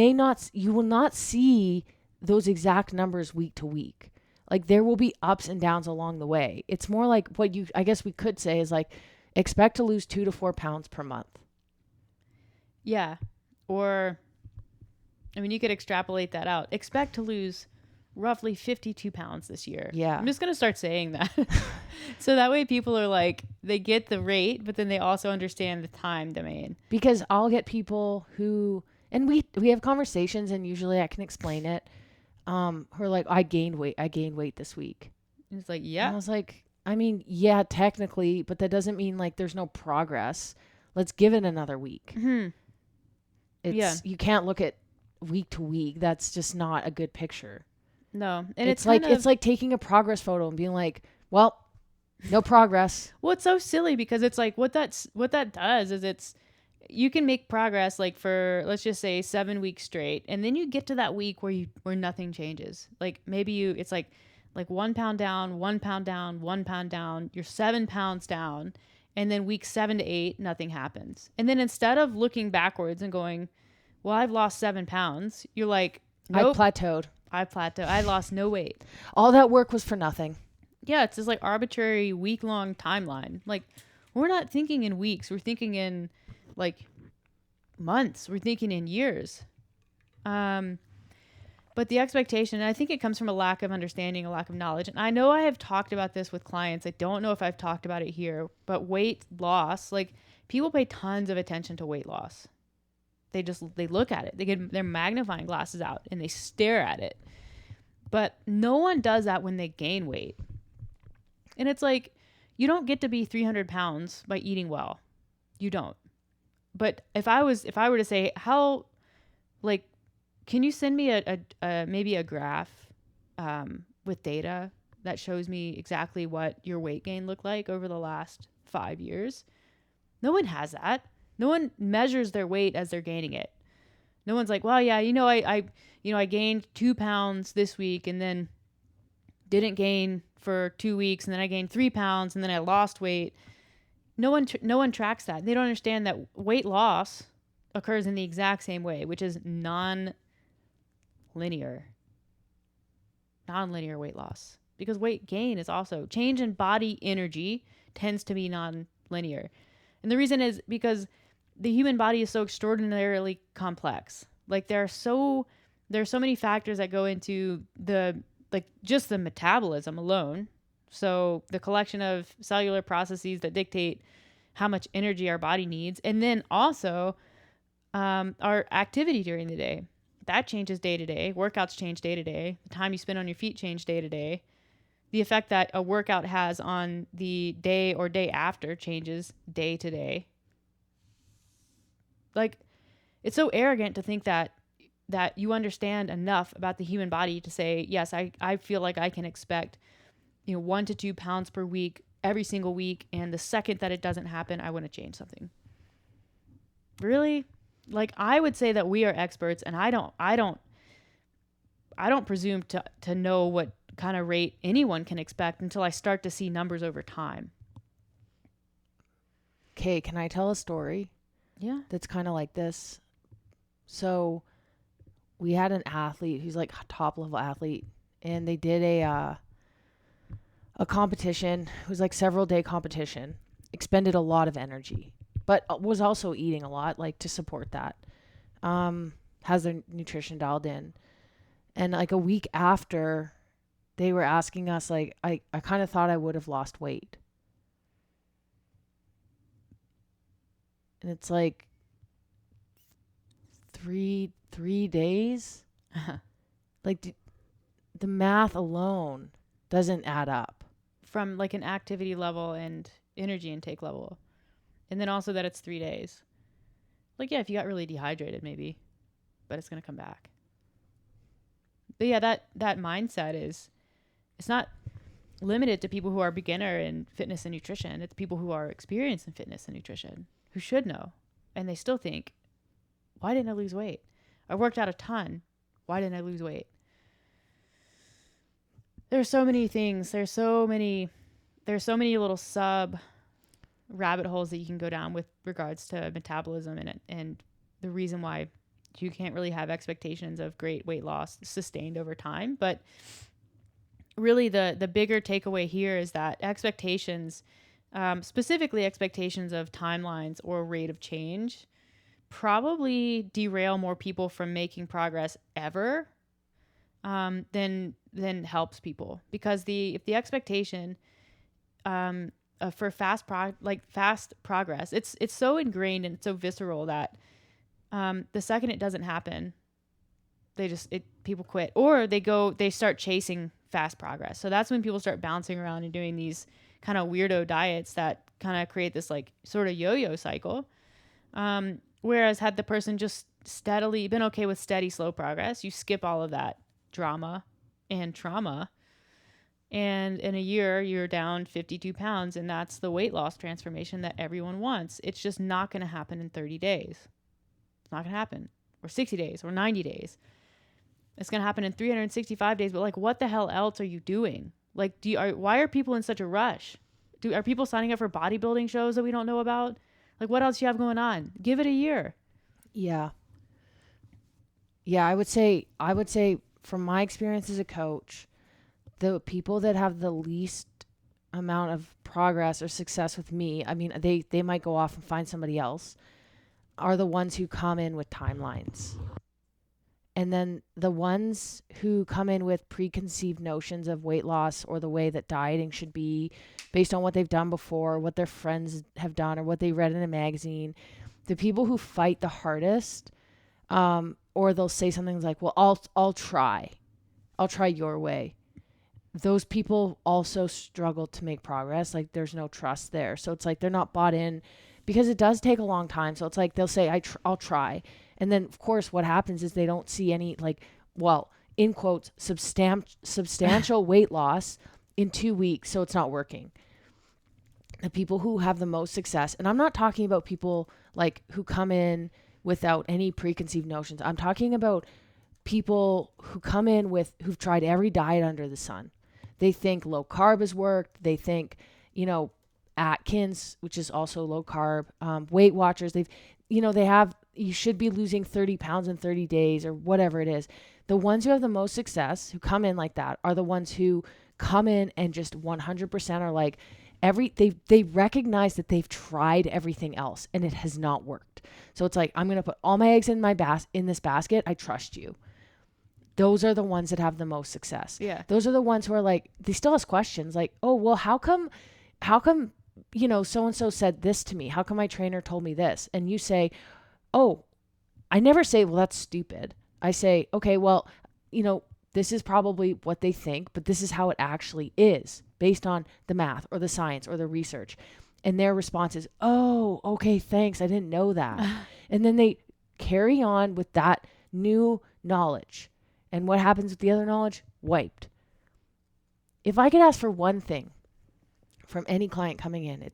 will not see those exact numbers week to week. Like there will be ups and downs along the way. It's more like I guess we could say is like expect to lose 2 to 4 pounds per month. Yeah. Or, I mean, you could extrapolate that out. Expect to lose roughly 52 pounds this year. Yeah. I'm just going to start saying that. So that way people are like, they get the rate, but then they also understand the time domain. Because I'll get people who, and we have conversations and usually I can explain it, who are like, I gained weight this week. And it's like, yeah. And I was like, I mean, yeah, technically, but that doesn't mean like there's no progress. Let's give it another week. Mm-hmm. You can't look at week to week. That's just not a good picture. No. And it's like taking a progress photo and being like, well, no progress. Well, it's so silly because it's like what that does is you can make progress like for, let's just say 7 weeks straight. And then you get to that week where nothing changes. Like maybe it's like 1 pound down, 1 pound down, 1 pound down, you're 7 pounds down. And then week 7 to 8, nothing happens. And then instead of looking backwards and going, well, I've lost 7 pounds, you're like, nope, I plateaued. I lost no weight. All that work was for nothing. Yeah, it's this like arbitrary week-long timeline. Like, we're not thinking in weeks. We're thinking in like months. We're thinking in years. But the expectation, and I think it comes from a lack of understanding, a lack of knowledge. And I know I have talked about this with clients. I don't know if I've talked about it here, but weight loss, like people pay tons of attention to weight loss. They look at it. They get their magnifying glasses out and they stare at it. But no one does that when they gain weight. And it's like, you don't get to be 300 pounds by eating well. You don't. But if I were to say, how, like, can you send me maybe a graph with data that shows me exactly what your weight gain looked like over the last 5 years? No one has that. No one measures their weight as they're gaining it. No one's like, well, yeah, I gained 2 pounds this week and then didn't gain for 2 weeks and then I gained 3 pounds and then I lost weight. No one tracks that. They don't understand that weight loss occurs in the exact same way, which is non-linear weight loss, because weight gain is also change in body energy tends to be non-linear. And the reason is because the human body is so extraordinarily complex. Like there are so many factors that go into just the metabolism alone. So the collection of cellular processes that dictate how much energy our body needs. And then also our activity during the day. That changes day to day. Workouts change day to day. The time you spend on your feet change day to day. The effect that a workout has on the day or day after changes day to day. like, it's so arrogant to think that you understand enough about the human body to say, yes, I feel like I can expect, 1 to 2 pounds per week every single week. And the second that it doesn't happen, I want to change something. Really? Like, I would say that we are experts, and I don't presume to know what kind of rate anyone can expect until I start to see numbers over time. Okay, can I tell a story? Yeah. That's kind of like this. So we had an athlete who's like a top level athlete, and they did a competition. It was like several day competition, expended a lot of energy, but was also eating a lot, like to support that. Has their nutrition dialed in. And like a week after, they were asking us, like, I kind of thought I would have lost weight. And it's like 3 days. Like the math alone doesn't add up. From like an activity level and energy intake level. And then also that it's 3 days. Like, yeah, if you got really dehydrated, maybe, but it's going to come back. But yeah, that mindset it's not limited to people who are beginner in fitness and nutrition. It's people who are experienced in fitness and nutrition who should know. And they still think, why didn't I lose weight? I worked out a ton. Why didn't I lose weight? There's so many things. There's so many little sub rabbit holes that you can go down with regards to metabolism and the reason why you can't really have expectations of great weight loss sustained over time. But really the bigger takeaway here is that expectations, specifically expectations of timelines or rate of change, probably derail more people from making progress ever than helps people. Because if the expectation for fast progress, it's so ingrained and it's so visceral that the second it doesn't happen, people quit, or they start chasing fast progress. So that's when people start bouncing around and doing these kind of weirdo diets that kind of create this like sort of yo-yo cycle. Whereas had the person just steadily been okay with steady, slow progress, you skip all of that drama and trauma. And in a year, you're down 52 pounds, and that's the weight loss transformation that everyone wants. It's just not going to happen in 30 days. It's not going to happen. Or 60 days, or 90 days. It's going to happen in 365 days, but like, what the hell else are you doing? Like, why are people in such a rush? Are people signing up for bodybuilding shows that we don't know about? Like, what else do you have going on? Give it a year. Yeah. Yeah, I would say from my experience as a coach, the people that have the least amount of progress or success with me, I mean, they might go off and find somebody else, are the ones who come in with timelines. And then the ones who come in with preconceived notions of weight loss or the way that dieting should be based on what they've done before, what their friends have done, or what they read in a magazine, the people who fight the hardest, or they'll say something like, well, I'll try your way. Those people also struggle to make progress. Like, there's no trust there. So it's like they're not bought in, because it does take a long time. So it's like they'll say, I'll try. And then, of course, what happens is they don't see any, like, well, in quotes, substantial weight loss in 2 weeks. So it's not working. The people who have the most success, and I'm not talking about people like who come in without any preconceived notions. I'm talking about people who come in who've tried every diet under the sun. They think low carb has worked. They think, Atkins, which is also low carb, Weight Watchers. You should be losing 30 pounds in 30 days or whatever it is. The ones who have the most success, who come in like that, are the ones who come in and just 100% are like, they recognize that they've tried everything else and it has not worked. So it's like, I'm going to put all my eggs in in this basket. I trust you. Those are the ones that have the most success. Yeah. Those are the ones who are like, they still ask questions like, oh, well, how come, so-and-so said this to me? How come my trainer told me this? And you say, oh, I never say, well, that's stupid. I say, okay, well, this is probably what they think, but this is how it actually is based on the math or the science or the research. And their response is, oh, okay, thanks. I didn't know that. And then they carry on with that new knowledge. And what happens with the other knowledge? Wiped. If I could ask for one thing from any client coming in,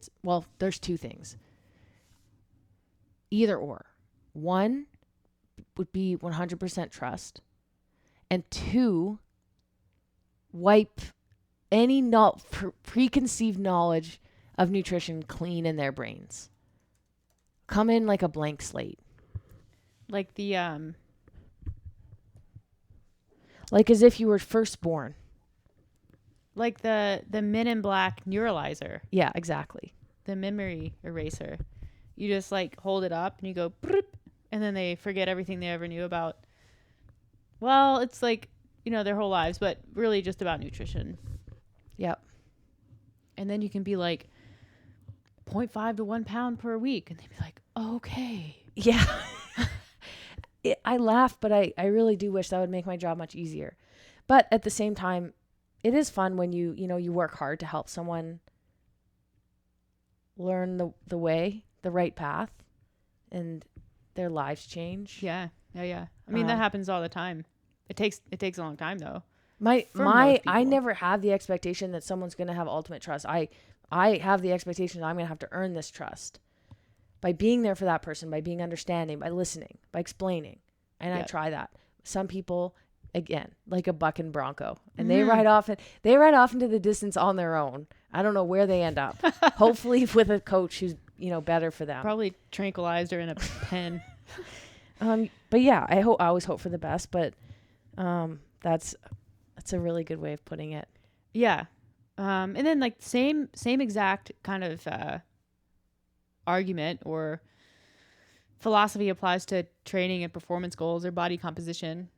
there's two things. Either or. One would be 100% trust. And two, wipe any preconceived knowledge of nutrition clean in their brains. Come in like a blank slate. Like like as if you were first born. Like the Men in Black neuralizer. Yeah, exactly. The memory eraser. You just like hold it up and you go, and then they forget everything they ever knew about. Well, it's like, their whole lives, but really just about nutrition. Yep. And then you can be like 0.5 to 1 pound per week. And they'd be like, okay. Yeah. I laugh, but I really do wish that would make my job much easier. But at the same time, it is fun when you work hard to help someone learn the way, the right path, and their lives change. Yeah. I mean, that happens all the time. It takes a long time though. I never have the expectation that someone's going to have ultimate trust. I have the expectation that I'm going to have to earn this trust by being there for that person, by being understanding, by listening, by explaining. And I try that. Some people, again, like a buck and bronco, and they ride off into the distance on their own. I don't know where they end up. Hopefully with a coach who's, better for them. Probably tranquilized or in a pen. But yeah, I always hope for the best, but that's a really good way of putting it. Yeah. And then like same exact kind of argument or philosophy applies to training and performance goals or body composition.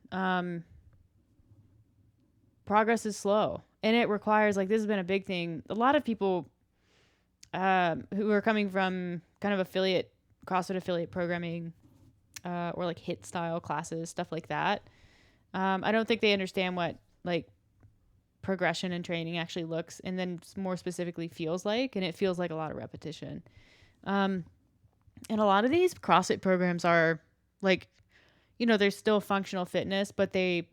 Progress is slow, and it requires, like, this has been a big thing. A lot of people who are coming from kind of CrossFit affiliate programming or like HIIT style classes, stuff like that. I don't think they understand what like progression in training actually looks, and then more specifically feels like, and it feels like a lot of repetition. And a lot of these CrossFit programs are like, they're still functional fitness, but they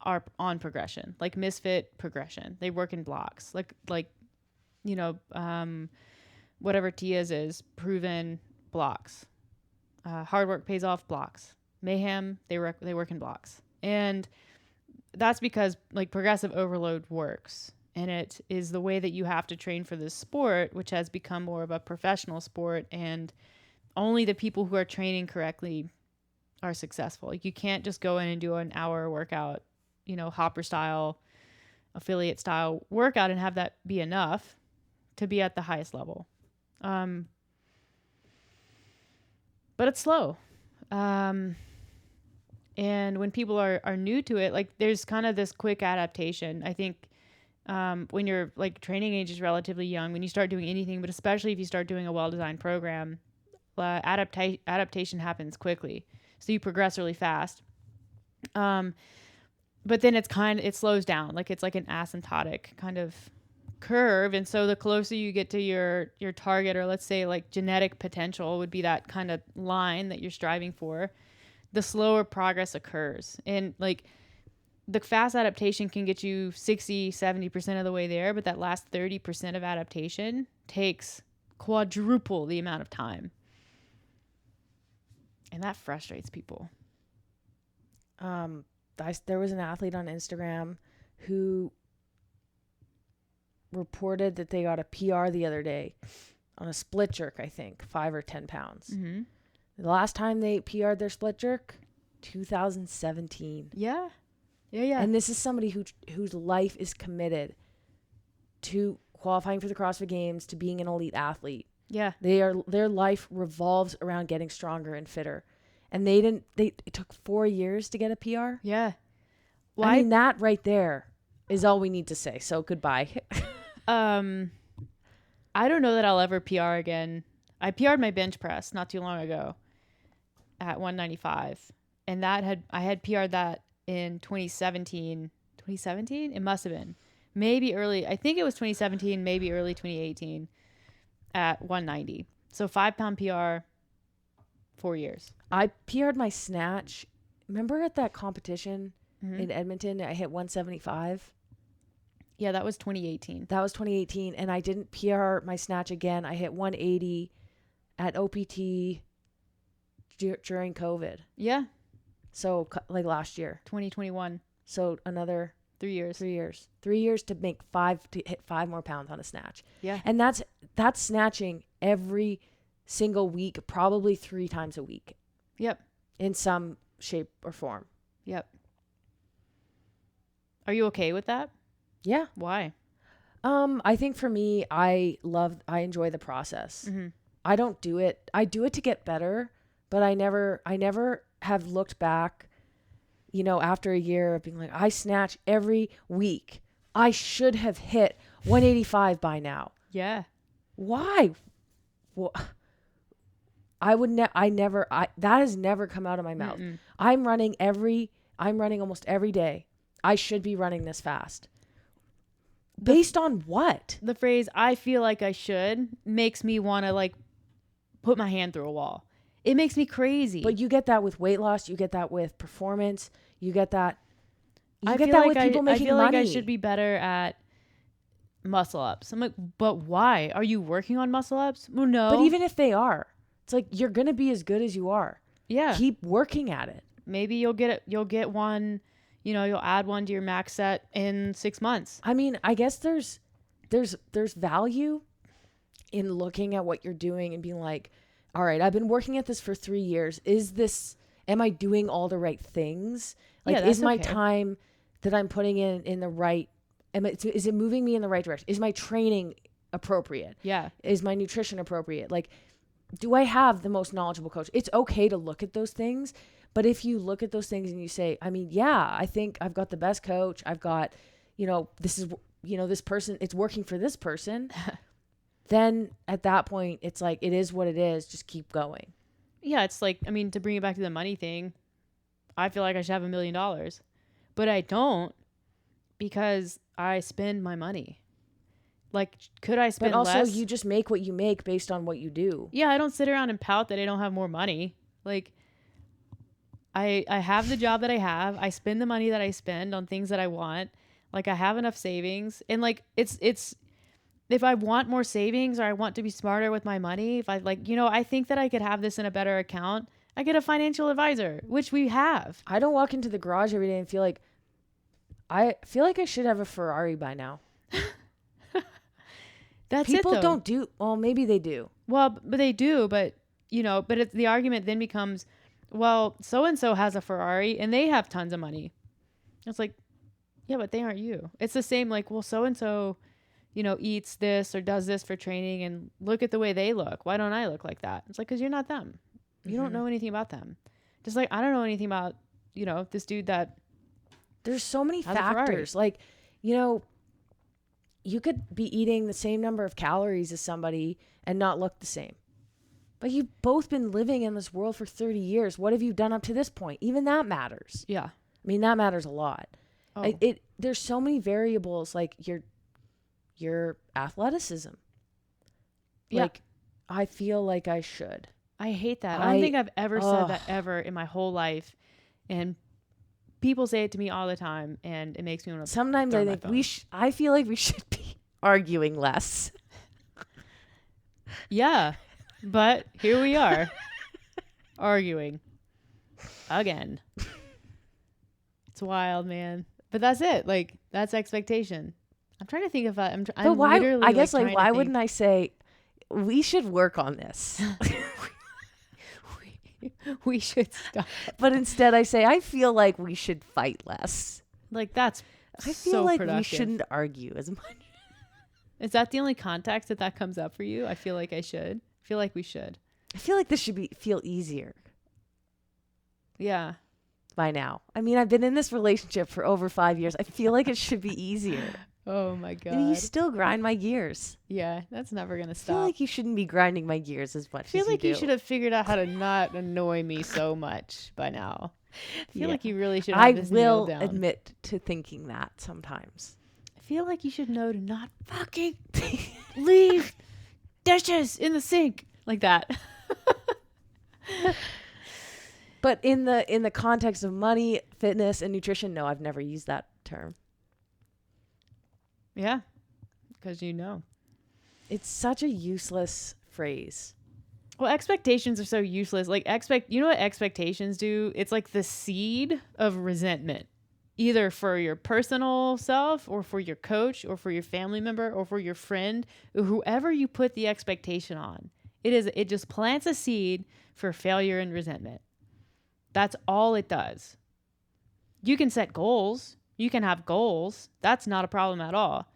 are on progression, like Misfit progression. They work in blocks, like whatever Tia's is, proven blocks. Hard work pays off blocks. Mayhem, they work in blocks. And that's because like progressive overload works. And it is the way that you have to train for this sport, which has become more of a professional sport, and only the people who are training correctly are successful. Like, you can't just go in and do an hour workout, hopper style, affiliate style workout and have that be enough to be at the highest level. But it's slow. And when people are new to it, like, there's kind of this quick adaptation. I think when your like training age is relatively young, when you start doing anything, but especially if you start doing a well-designed program, adaptation happens quickly. So you progress really fast. But then it slows down. Like, it's like an asymptotic kind of curve. And so the closer you get to your target, or let's say like genetic potential would be that kind of line that you're striving for, the slower progress occurs. And like, the fast adaptation can get you 60, 70% of the way there, but that last 30% of adaptation takes quadruple the amount of time. And that frustrates people. There was an athlete on Instagram who reported that they got a PR the other day on a split jerk, I think, 5 or 10 pounds. Mm-hmm. The last time they PR'd their split jerk, 2017. Yeah. And this is somebody whose life is committed to qualifying for the CrossFit Games, to being an elite athlete. Yeah. Their life revolves around getting stronger and fitter. And it took 4 years to get a PR. Yeah. Well, I mean, that right there is all we need to say. So goodbye. I don't know that I'll ever PR again. I PR'd my bench press not too long ago at 195. And I had PR'd that in 2017. 2017? It must have been. Maybe early. I think it was 2017, maybe early 2018. at 190. So 5-pound PR, 4 years. I PR'd my snatch. Remember at that competition in Edmonton, I hit 175. Yeah, that was 2018. That was 2018, and I didn't PR my snatch again. I hit 180 at OPT during COVID. Yeah. So like last year. 2021. So another 3 years. 3 years. 3 years to hit 5 more pounds on a snatch. Yeah. And that's snatching every single week, probably 3 times a week. Yep. In some shape or form. Yep. Are you okay with that? Yeah. Why? I think for me, I enjoy the process. I don't do it. I do it to get better, but I never have looked back, after a year of being like, I snatch every week. I should have hit 185 by now. Yeah. Why? Well, that has never come out of my mouth. I'm running almost every day. I should be running this fast. Based on what? The phrase, I feel like I should, makes me want to like put my hand through a wall. It makes me crazy. But you get that with weight loss. You get that with performance. You get that. With people making money. I feel like I should be better at muscle ups. I'm like, but why? Are you working on muscle ups? Well, no. But even if they are, it's like you're going to be as good as you are. Yeah. Keep working at it. Maybe you'll get one. You'll add one to your max set in 6 months. I mean, I guess there's value in looking at what you're doing and being like, all right, I've been working at this for 3 years. Am I doing all the right things? Like, is my time that I'm putting in the right, is it moving me in the right direction? Is my training appropriate? Yeah. Is my nutrition appropriate? Like, do I have the most knowledgeable coach? It's okay to look at those things. But if you look at those things and you say, I mean, yeah, I think I've got the best coach. I've got, this person, it's working for this person. Then at that point, it's like, it is what it is. Just keep going. Yeah. It's like, I mean, to bring it back to the money thing, I feel like I should have $1 million, but I don't because I spend my money. Like, could I spend less? But also you just make what you make based on what you do. Yeah. I don't sit around and pout that I don't have more money. Like, I have the job that I have. I spend the money that I spend on things that I want. Like, I have enough savings. And like, it's if I want more savings or I want to be smarter with my money, if I I think that I could have this in a better account, I get a financial advisor, which we have. I don't walk into the garage every day and feel like I should have a Ferrari by now. That's People it, though. don't do, well, maybe they do. Well, but they do, but the argument then becomes, well, so-and-so has a Ferrari and they have tons of money. It's like, yeah, but they aren't you. It's the same, like, well, so-and-so, eats this or does this for training and look at the way they look. Why don't I look like that? It's like, because you're not them. You don't know anything about them. Just like, I don't know anything about, this dude that. There's so many factors. Like, you could be eating the same number of calories as somebody and not look the same. But you've both been living in this world for 30 years. What have you done up to this point? Even that matters. Yeah. I mean, that matters a lot. Oh. There's so many variables, like your athleticism. Yeah. Like, I feel like I should. I hate that. I don't think I've ever said that ever in my whole life. And people say it to me all the time, and it makes me want to. Sometimes I think I feel like we should be arguing less. Yeah. But here we are, arguing again. It's wild, man. But that's it. Like, that's expectation. I'm trying to think if I'm why? Literally, I guess like why wouldn't I say we should work on this? we should stop. But instead, I say I feel like we should fight less. Like, that's I feel so like productive. We shouldn't argue as much. Is that the only context that comes up for you? I feel like I should. I feel like we should. I feel like this should feel easier. Yeah. By now. I mean, I've been in this relationship for over 5 years. I feel like it should be easier. Oh my God. And you still grind my gears. Yeah, that's never going to stop. I feel like you shouldn't be grinding my gears as much as you do. I feel like you should have figured out how to not annoy me so much by now. I feel like you really should have this nailed down. I will admit to thinking that sometimes. I feel like you should know to not fucking leave dishes in the sink, like that. But in the context of money, fitness, and nutrition, no, I've never used that term. Yeah, because you know. It's such a useless phrase. Well, expectations are so useless. Like you know what expectations do? It's like the seed of resentment, either for your personal self or for your coach or for your family member or for your friend, or whoever you put the expectation on. It just plants a seed for failure and resentment. That's all it does. You can set goals. You can have goals. That's not a problem at all.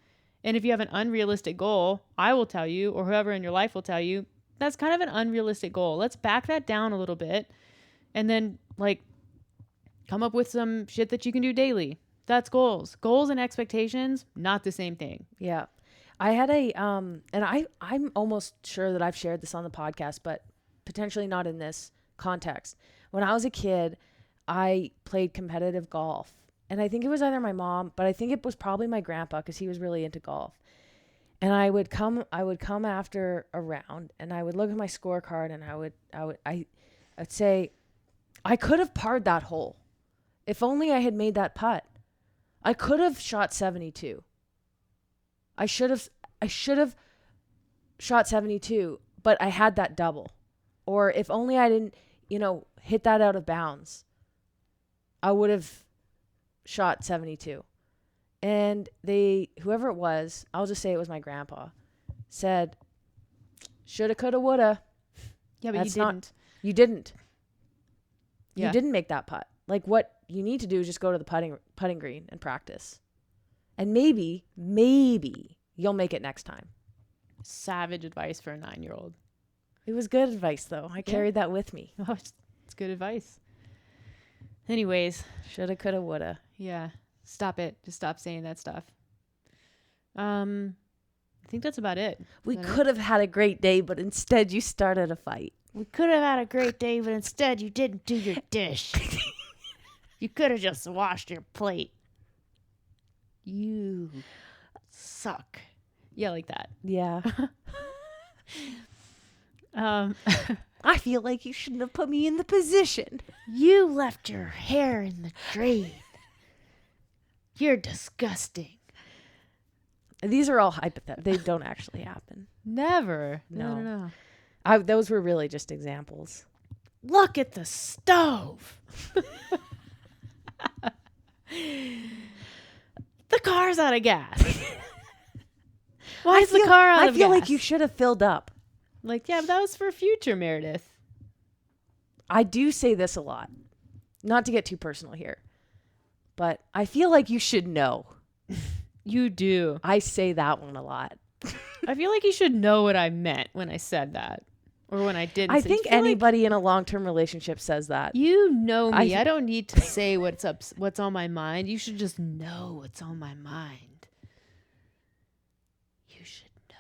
And if you have an unrealistic goal, I will tell you, or whoever in your life will tell you, that's kind of an unrealistic goal. Let's back that down a little bit and then like come up with some shit that you can do daily. That's goals. Goals and expectations, not the same thing. Yeah. I had and I'm almost sure that I've shared this on the podcast, but potentially not in this context. When I was a kid, I played competitive golf. And I think it was either my mom, but I think it was probably my grandpa because he was really into golf. And I would come after a round and I would look at my scorecard and I'd say, I could have parred that hole. If only I had made that putt. I could have shot 72. I should have shot 72, but I had that double. Or if only I didn't, hit that out of bounds, I would have shot 72. And whoever it was, I'll just say it was my grandpa, said, shoulda, coulda, woulda. Yeah, but you didn't. Yeah. You didn't make that putt. Like, what you need to do is just go to the putting green and practice. And maybe you'll make it next time. Savage advice for a 9-year-old. It was good advice, though. I carried that with me. Oh, it's good advice. Anyways. Shoulda, coulda, woulda. Yeah. Stop it. Just stop saying that stuff. I think that's about it. We could have had a great day, but instead you started a fight. We could have had a great day, but instead you didn't do your dish. You could have just washed your plate. You suck. Yeah, like that. Yeah. I feel like you shouldn't have put me in the position. You left your hair in the drain. You're disgusting. These are all hypothetical. They don't actually happen. Never. No. Those were really just examples. Look at the stove. The car's out of gas. Why is the car out of gas? I feel like you should have filled up. Like, yeah, but that was for future, Meredith. I do say this a lot. Not to get too personal here. But I feel like you should know. You do. I say that one a lot. I feel like you should know what I meant when I said that. Or when I didn't. I think anybody in a long-term relationship says that. You know me. I don't need to say what's on my mind. You should just know what's on my mind. You should know.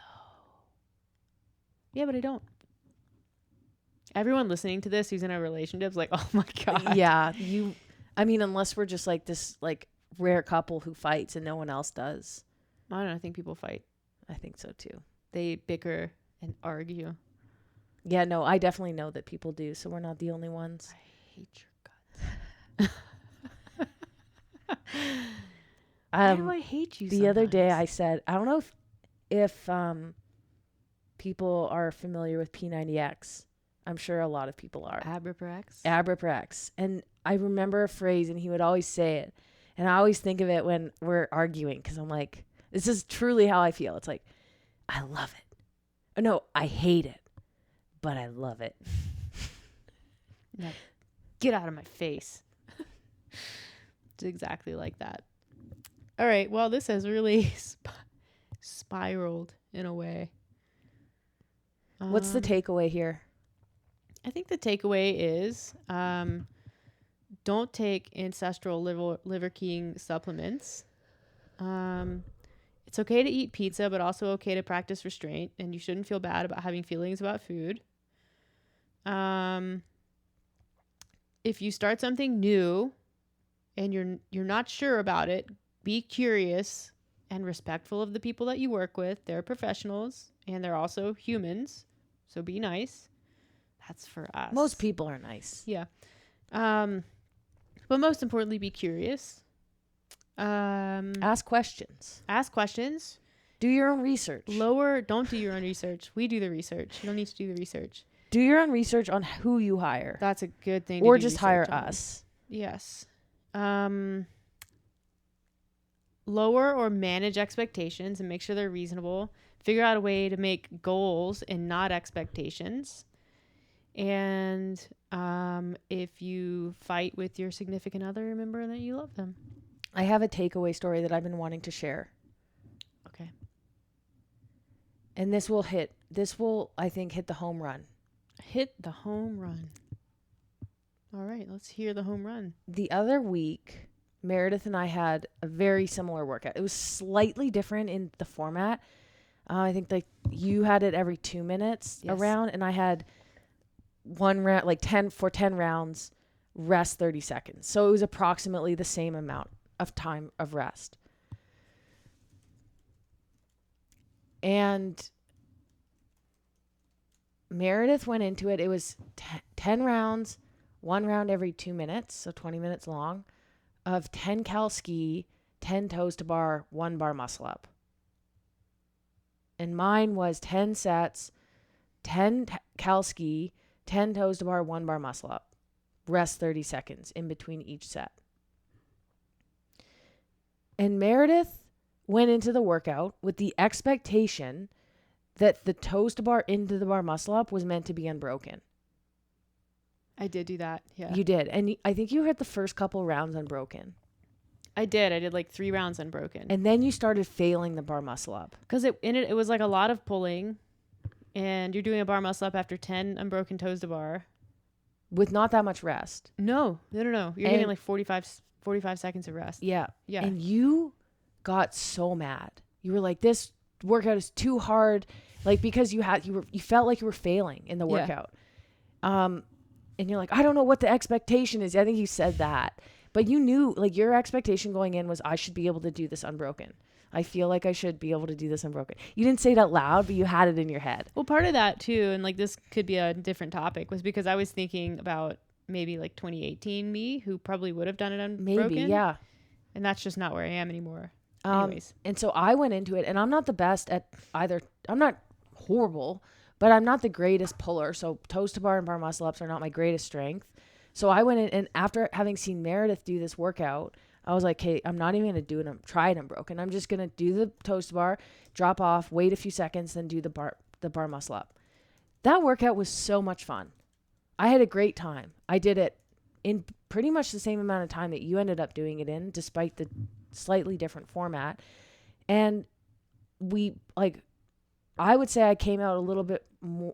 Yeah, but I don't. Everyone listening to this who's in a relationship is like, oh my God. Yeah. Unless we're just like this like rare couple who fights and no one else does. I don't know. I think people fight. I think so too. They bicker and argue. Yeah, no, I definitely know that people do, so we're not the only ones. I hate your guts. Why do I hate you The other day I said, I don't know if people are familiar with P90X. I'm sure a lot of people are. Abraprex. And I remember a phrase, and he would always say it. And I always think of it when we're arguing, because I'm like, this is truly how I feel. It's like, I love it. Oh, no, I hate it. But I love it. No, get out of my face. It's exactly like that. All right. Well, this has really spiraled in a way. What's the takeaway here? I think the takeaway is don't take ancestral liver keying supplements. It's okay to eat pizza, but also okay to practice restraint, and you shouldn't feel bad about having feelings about food. If you start something new and you're not sure about it, be curious and respectful of the people that you work with. They're professionals, and they're also humans. So be nice. That's for us. Most people are nice. Yeah. But most importantly, be curious. Ask questions. Ask questions. Do your own research. Don't do your own research. We do the research. You don't need to do the research. Do your own research on who you hire. That's a good thing. Or to do just hire on. us. Yes. Lower or manage expectations and make sure they're reasonable. Figure out a way to make goals and not expectations. And if you fight with your significant other, remember that you love them. I have a takeaway story that I've been wanting to share. Okay. And this will, I think, hit the home run. Hit the home run. All right, let's hear the home run. The other week, Meredith and I had a very similar workout. It was slightly different in the format. I think like you had it every 2 minutes around, and I had one round, like 10 rounds, rest 30 seconds. So it was approximately the same amount of time of rest. And Meredith went into it. It was 10 rounds, 1 round every 2 minutes, so 20 minutes long, of 10 cal ski, 10 toes to bar, 1 bar muscle up. And mine was 10 sets, 10 cal ski, 10 toes to bar, 1 bar muscle up. Rest 30 seconds in between each set. And Meredith went into the workout with the expectation that the toes to bar into the bar muscle up was meant to be unbroken. I did do that. Yeah. You did. And I think you hit the first couple rounds unbroken. I did like 3 rounds unbroken. And then you started failing the bar muscle up. Because it was like a lot of pulling, and you're doing a bar muscle up after 10 unbroken toes to bar. With not that much rest. No. You're getting like 45 seconds of rest. Yeah. Yeah. And you got so mad. You were like, this workout is too hard. Like, because you felt like you were failing in the workout. And you're like, I don't know what the expectation is. I think you said that. But you knew, like, your expectation going in was, I should be able to do this unbroken. I feel like I should be able to do this unbroken. You didn't say it out loud, but you had it in your head. Well, part of that too, and like this could be a different topic, was because I was thinking about maybe like 2018 me, who probably would have done it unbroken. Maybe, yeah. And that's just not where I am anymore. Anyways. And so I went into it, and I'm not the best at either. I'm not horrible, but I'm not the greatest puller. So toes to bar and bar muscle ups are not my greatest strength. So I went in, and after having seen Meredith do this workout, I was like, hey, I'm not even going to do it. Try it unbroken. I'm just going to do the toes to bar, drop off, wait a few seconds, then do the bar muscle up. That workout was so much fun. I had a great time. I did it in pretty much the same amount of time that you ended up doing it in, despite the slightly different format. And I would say I came out a little bit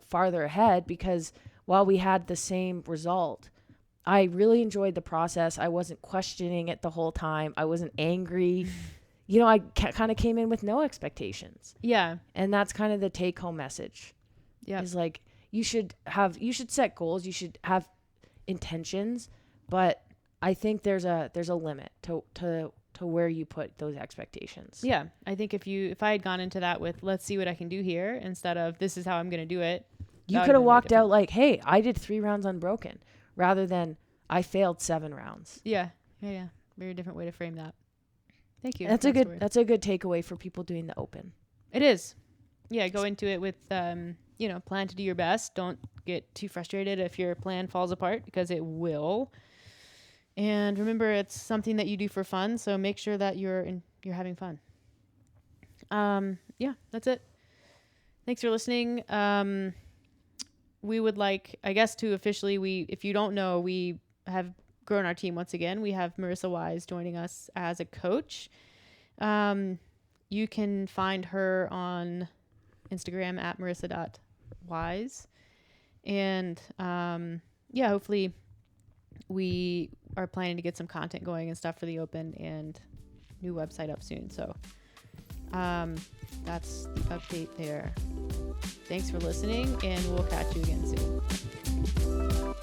farther ahead, because while we had the same result, I really enjoyed the process. I wasn't questioning it the whole time. I wasn't angry. I kind of came in with no expectations. Yeah. And that's kind of the take home message. Yeah. Is like, you should set goals. You should have intentions, but I think there's a limit to where you put those expectations. Yeah. I think if I had gone into that with, let's see what I can do here, instead of this is how I'm going to do it. You could have walked out like, hey, I did 3 rounds unbroken, rather than I failed 7 rounds. Yeah. Very different way to frame that. Thank you. That's a good takeaway for people doing the open. It is. Yeah. Go into it with, plan to do your best. Don't get too frustrated if your plan falls apart, because it will. And remember, it's something that you do for fun. So make sure that you're having fun. Yeah, that's it. Thanks for listening. We would like, I guess, to officially, if you don't know, we have grown our team once again. We have Marissa Wise joining us as a coach. You can find her on Instagram at marissa.wise. And hopefully we are planning to get some content going and stuff for the open, and new website up soon. So that's the update there. Thanks for listening, and we'll catch you again soon.